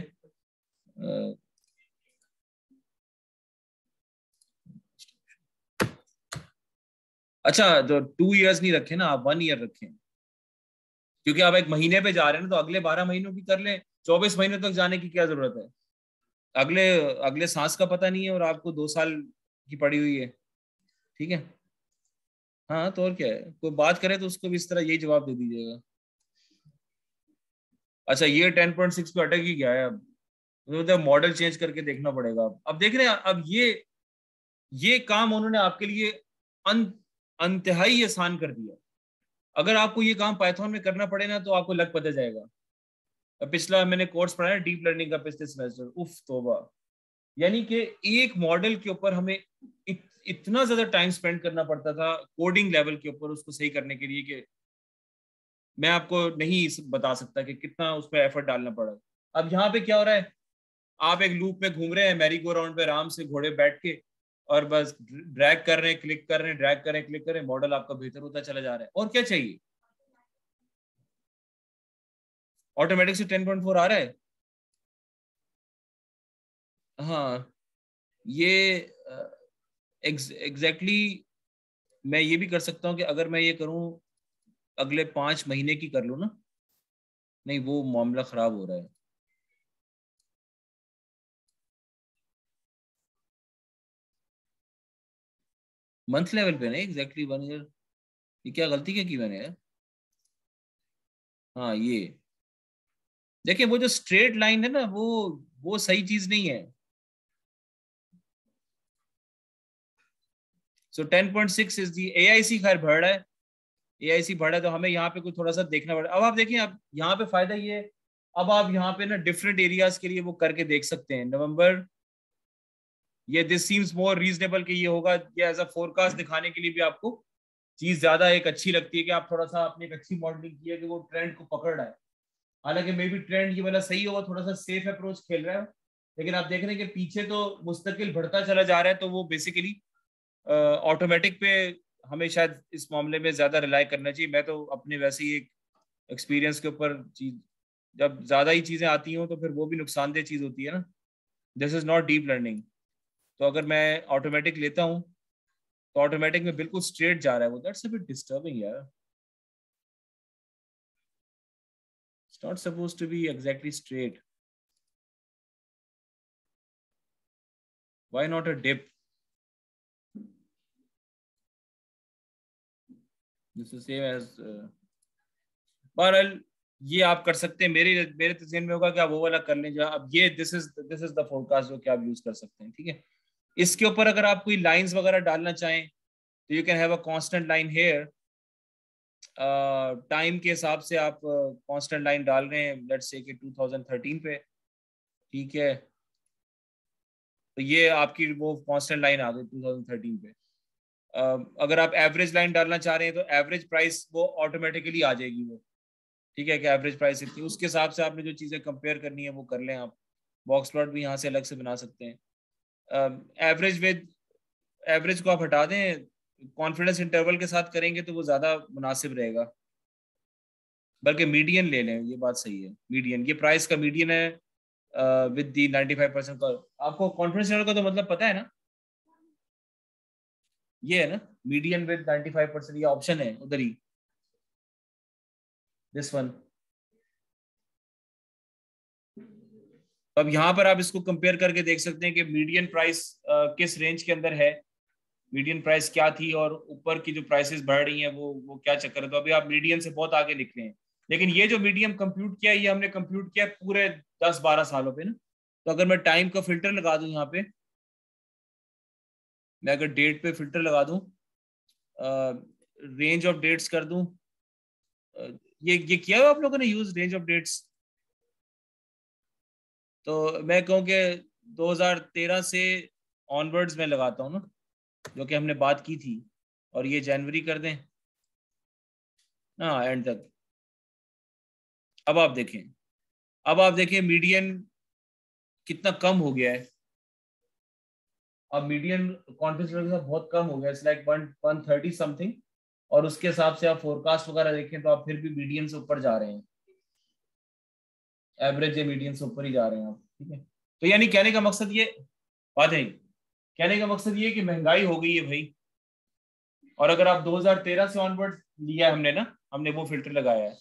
अच्छा, तो 2 years नहीं रखे ना आप, 1 year रखें, क्योंकि आप एक महीने पे जा रहे हैं ना, तो अगले 12 महीनों की कर लें। 24 महीने तक जाने की क्या जरूरत है? अगले अगले सांस का पता नहीं है और आपको 2 साल की पड़ी हुई है। ठीक है, हाँ तो और क्या है, कोई बात करे तो उसको भी इस तरह यही जवाब दे दीजिएगा। अच्छा, ये 10.6 पे अटक ही गया है अब, मतलब मॉडल चेंज करके देखना पड़ेगा। अब देख रहे हैं, अब ये काम उन्होंने आपके लिए अंतहाई आसान कर दिया। अगर आपको ये काम पाइथन में करना पड़े ना, तो आपको लग पता जाएगा। पिछला मैंने कोर्स पढ़ा है डीप लर्निंग का पिछले सेमेस्टर, उफ तोबा। यानी कि एक मॉडल के ऊपर हमें इतना ज्यादा टाइम स्पेंड करना पड़ता था कोडिंग लेवल के ऊपर उसको सही करने के लिए, कि मैं आपको नहीं बता सकता कि कितना उस पर एफर्ट डालना पड़ा। अब यहाँ पे क्या हो रहा है, आप एक लूप में घूम रहे हैं मैरी गो राउंड पे आराम से घोड़े बैठ के, और बस ड्रैग कर रहे हैं, क्लिक कर रहे हैं, ड्रैग कर रहे हैं, क्लिक कर रहे हैं, मॉडल आपका बेहतर होता चला जा रहा है। और क्या चाहिए? ऑटोमेटिक से 10.4 आ रहा है। हाँ, ये एग्जैक्टली मैं ये भी कर सकता हूँ कि अगर मैं ये करूँ अगले 5 महीने की कर लूँ ना, नहीं वो मामला खराब हो रहा है। मंथ लेवल पे नहीं, एग्जैक्टली 1 year। ये क्या गलती क्या की मैंने यार? हाँ, ये देखिए, वो जो स्ट्रेट लाइन है ना, वो सही चीज नहीं है। सो 10.6 इज दी एआईसी, खैर बढ़ रहा है, एआईसी बढ़ा है, तो हमें यहाँ पे कुछ थोड़ा सा देखना पड़ा। अब आप देखिए, अब यहाँ पे फायदा ये है, अब आप यहाँ पे ना डिफरेंट एरियाज के लिए वो करके देख सकते हैं। नवंबर, ये दिस सीम्स मोर रीजनेबल कि ये होगा। ये एज अ फोरकास्ट दिखाने के लिए भी आपको चीज ज्यादा एक अच्छी लगती है कि आप थोड़ा सा अपनी एक अच्छी मॉडलिंग की है कि वो ट्रेंड को पकड़ रहा है। हालांकि मे बी ट्रेंड ये वाला सही होगा, थोड़ा सा सेफ अप्रोच खेल रहा है, लेकिन आप देख रहे हैं कि पीछे तो मुस्तकिल बढ़ता चला जा रहा है, तो वो बेसिकली ऑटोमेटिक पे हमें शायद इस मामले में ज्यादा रिलाई करना चाहिए। मैं तो अपने वैसे ही एक एक्सपीरियंस के ऊपर चीज, जब ज्यादा ही चीजें आती हों तो फिर वो भी नुकसानदेह चीज होती है ना। This is not deep learning. तो अगर मैं ऑटोमेटिक लेता हूँ तो ऑटोमेटिक में बिल्कुल स्ट्रेट जा रहा है वो, दैट्स अ बिट डिस्टर्बिंग यार। It's not supposed to be exactly straight. Why not a dip? This is same as, बहरहाल ये आप कर सकते हैं। मेरे मेरे जहन में होगा कि आप वो वाला कर लें जो अब ये दिस इज द फोरकास्ट जो कि आप यूज कर सकते हैं, ठीक है। इसके ऊपर अगर आप कोई लाइंस वगैरह डालना चाहें तो you can have a constant line here. Time के हिसाब से आप कांस्टेंट लाइन डाल रहे हैं, लेट्स से कि 2013 पे, ठीक है। तो ये आपकी वो कांस्टेंट लाइन आ गई 2013 पे। अगर आप एवरेज लाइन डालना चाह रहे हैं तो एवरेज प्राइस वो ऑटोमेटिकली आ जाएगी वो, ठीक है, कि एवरेज प्राइस इतनी, उसके हिसाब से आपने जो चीज़ें कंपेयर करनी है वो कर लें आप। बॉक्स प्लॉट भी यहाँ से अलग से बना सकते हैं। एवरेज को आप हटा दें, कॉन्फिडेंस इंटरवल के साथ करेंगे तो वो ज़्यादा मुनासिब रहेगा। बल्कि मीडियन ले लें, ये बात सही है, मीडियन, ये प्राइस का मीडियन है विद दी 95% का। आपको कॉन्फिडेंस इंटरवल का तो मतलब पता है ना, ये है ना, मीडियन विद 95%, ये ऑप्शन है उधर ही, दिस वन। तो अब यहाँ पर आप इसको कंपेयर करके देख सकते हैं कि मीडियन प्राइस किस रेंज के अंदर है, मीडियन प्राइस क्या थी, और ऊपर की जो प्राइसेस बढ़ रही हैं वो क्या चक्कर है। तो अभी आप मीडियन से बहुत आगे निकले हैं। लेकिन ये जो मीडियम कंप्यूट किया, ये हमने कंप्यूट किया पूरे 10-12 सालों पे ना। तो अगर मैं टाइम का फिल्टर लगा दूं यहाँ पे, मैं अगर डेट पे फिल्टर लगा दूं, रेंज ऑफ डेट्स कर दूं, ये किया है आप लोगों ने यूज रेंज ऑफ डेट्स? तो मैं कहूँ कि 2013 से ऑनवर्ड्स में लगाता हूँ ना, जो कि हमने बात की थी, और ये जनवरी कर दें, हाँ एंड तक। अब आप देखें, अब आप देखें मीडियन कितना कम हो गया है। अब मीडियन कॉन्फिडेंस लेवल के साथ बहुत कम हो गया, इट्स लाइक 130 समथिंग। और उसके हिसाब से आप फोरकास्ट वगैरह देखें तो आप फिर भी मीडियन से ऊपर जा रहे हैं, एवरेज या मीडियन से ऊपर ही जा रहे हैं आप, ठीक है। तो यानी कहने का मकसद ये बात है, कहने का मकसद ये कि महंगाई हो गई है भाई। और अगर आप 2013 से ऑनवर्ड लिया है हमने ना, हमने वो फिल्टर लगाया है,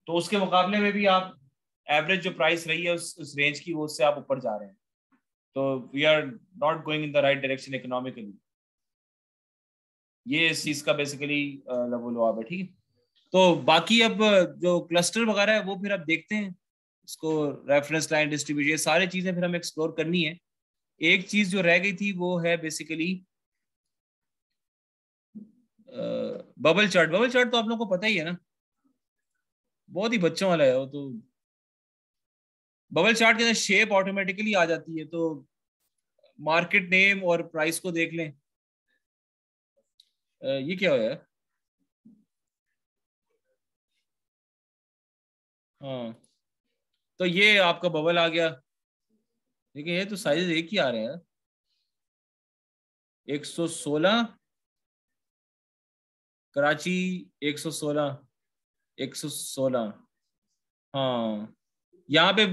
तो उसके मुकाबले में भी आप एवरेज जो प्राइस रही है उस रेंज की, वो उससे आप ऊपर जा रहे हैं। तो we are not going in the right direction economically. ये इस चीज का बेसिकली लबोलुआब है, ठीक है। तो बाकी अब जो क्लस्टर वगैरह है वो फिर आप देखते हैं, इसको रेफरेंस लाइन डिस्ट्रीब्यूशन, ये सारी चीजें फिर हमें एक्सप्लोर करनी है। एक चीज जो रह गई थी वो है basically bubble chart. Bubble chart तो आप लोगों को पता ही है ना, बहुत ही बच्चों वाला है वो तो। बबल चार्ट के अंदर शेप ऑटोमेटिकली आ जाती है, तो मार्केट नेम और प्राइस को देख लें। ये क्या हो यार? हाँ, तो ये आपका बबल आ गया। देखिए ये तो साइज एक ही आ रहे हैं, 116 कराची, 116, 116। हाँ, यहाँ पे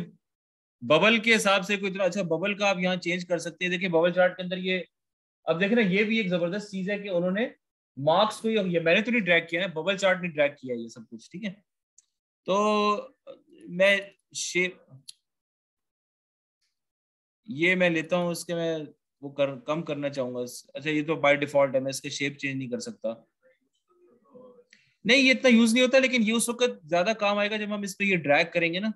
बबल के हिसाब से कोई इतना अच्छा बबल का आप यहाँ चेंज कर सकते हैं। देखिए बबल चार्ट के अंदर ये, अब देख रहे हैं, ये भी एक जबरदस्त चीज है कि उन्होंने मार्क्स को, ये मैंने तो नहीं ड्रैग किया है, बबल चार्ट ने ड्रैग किया है ये सब कुछ, ठीक है। तो मैं शेप, ये मैं लेता हूँ इसके, मैं वो कम करना चाहूंगा। अच्छा ये तो बाय डिफॉल्ट है, मैं इसके शेप चेंज नहीं कर सकता। नहीं ये इतना यूज नहीं होता, लेकिन ये उस वक्त ज्यादा काम आएगा जब हम इस पे ये ड्रैग करेंगे ना।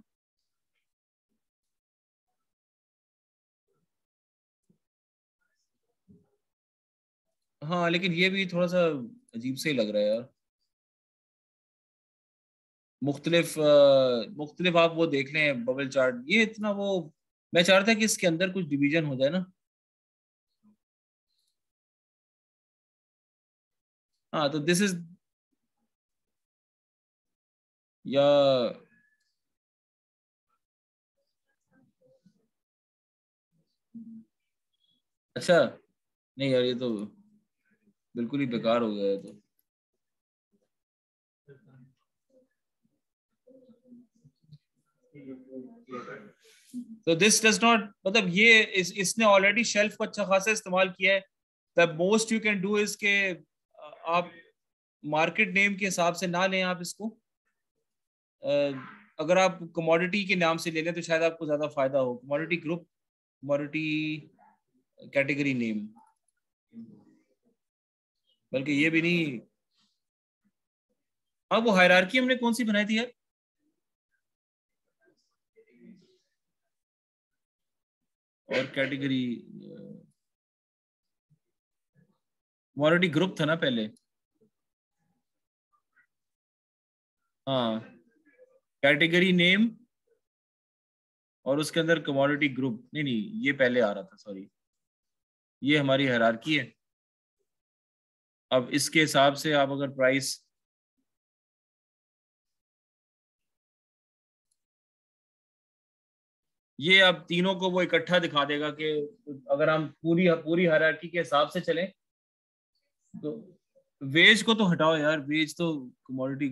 हाँ लेकिन ये भी थोड़ा सा अजीब से ही लग रहा है यार। मुख्तलिफ आप वो देख लें बबल चार्ट, ये इतना वो, मैं चाह रहा था कि इसके अंदर कुछ डिवीजन हो जाए ना। हाँ तो दिस इज, या अच्छा नहीं यार, ये तो बिल्कुल ही बेकार हो गया है। तो दिस डज नॉट, मतलब ये इसने ऑलरेडी शेल्फ को अच्छा खासा इस्तेमाल किया है। The most you can do is के आप मार्केट नेम के हिसाब से ना लें आप इसको। अगर आप कमोडिटी के नाम से ले लें तो शायद आपको ज्यादा फायदा हो। Commodity group, commodity category name, बल्कि ये भी नहीं। हाँ वो हायरार्की हमने कौन सी बनाई थी यार? और कैटेगरी कमोडिटी ग्रुप था ना पहले। हाँ कैटेगरी नेम और उसके अंदर कमोडिटी ग्रुप। नहीं नहीं ये पहले आ रहा था, सॉरी, ये हमारी हायरार्की है। अब इसके हिसाब से आप अगर प्राइस, ये अब तीनों को वो इकट्ठा दिखा देगा कि अगर हम पूरी पूरी हायरार्की के हिसाब से चलें तो वेज को तो हटाओ यार, वेज तो कमोडिटी।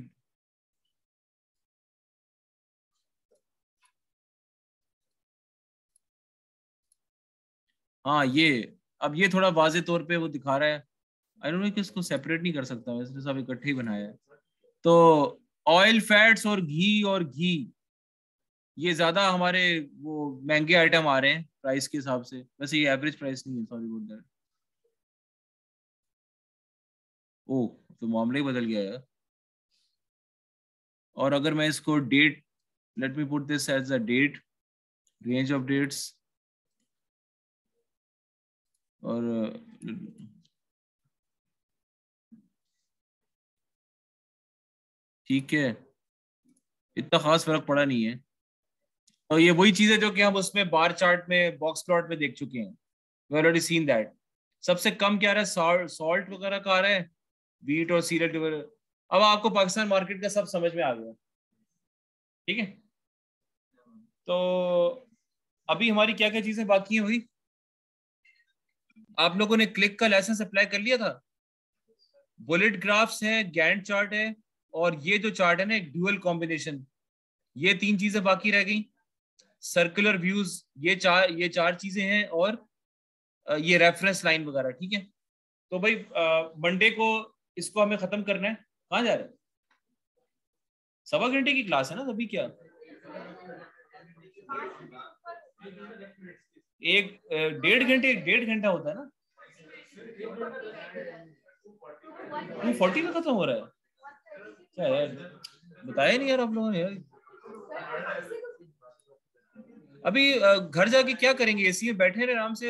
हाँ ये, अब ये थोड़ा वाजे तौर पे वो दिखा रहा है। आई डोंट नो कि इसको सेपरेट नहीं कर सकता, वैसे सब इकट्ठे ही बनाया है। तो ऑयल फैट्स और घी ये ज्यादा हमारे वो महंगे आइटम आ रहे हैं प्राइस के हिसाब से। वैसे ये एवरेज प्राइस नहीं है, सॉरी बोल दैट। ओह तो मामला ही बदल गया यार। और अगर मैं इसको date, let me put this as a date, range of dates, और ठीक है, इतना खास फर्क पड़ा नहीं है। और ये वही चीज है जो कि हम उसमें बार चार्ट में, बॉक्स प्लॉट में देख चुके हैं। We already seen that. सबसे कम क्या आ रहा है? सॉल्ट वगैरह का आ रहा है, वीट और सीरियल वगैरह। अब आपको पाकिस्तान मार्केट का सब समझ में आ गया, ठीक है। तो अभी हमारी क्या क्या चीजें बाकी हैं हुई? आप लोगों ने क्लिक का लाइसेंस अप्लाई कर लिया था? बुलेट ग्राफ्स है, गैंट चार्ट है, और ये जो चार्ट है ना एक ड्यूअल कॉम्बिनेशन, ये तीन चीजें बाकी रह गई। सर्कुलर व्यूज, ये चार चीजें हैं, और ये रेफरेंस लाइन वगैरह, ठीक है। तो भाई मंडे को इसको हमें खत्म करना है। कहाँ जा रहे हैं? 1.25 घंटे की क्लास है ना, तभी क्या एक 1.5 घंटा होता है ना। 2:40 में खत्म हो रहा है क्या यार? बताया नहीं यार आप लोगों ने यार। अभी घर जाके क्या करेंगे? एसी में बैठे रहे आराम से।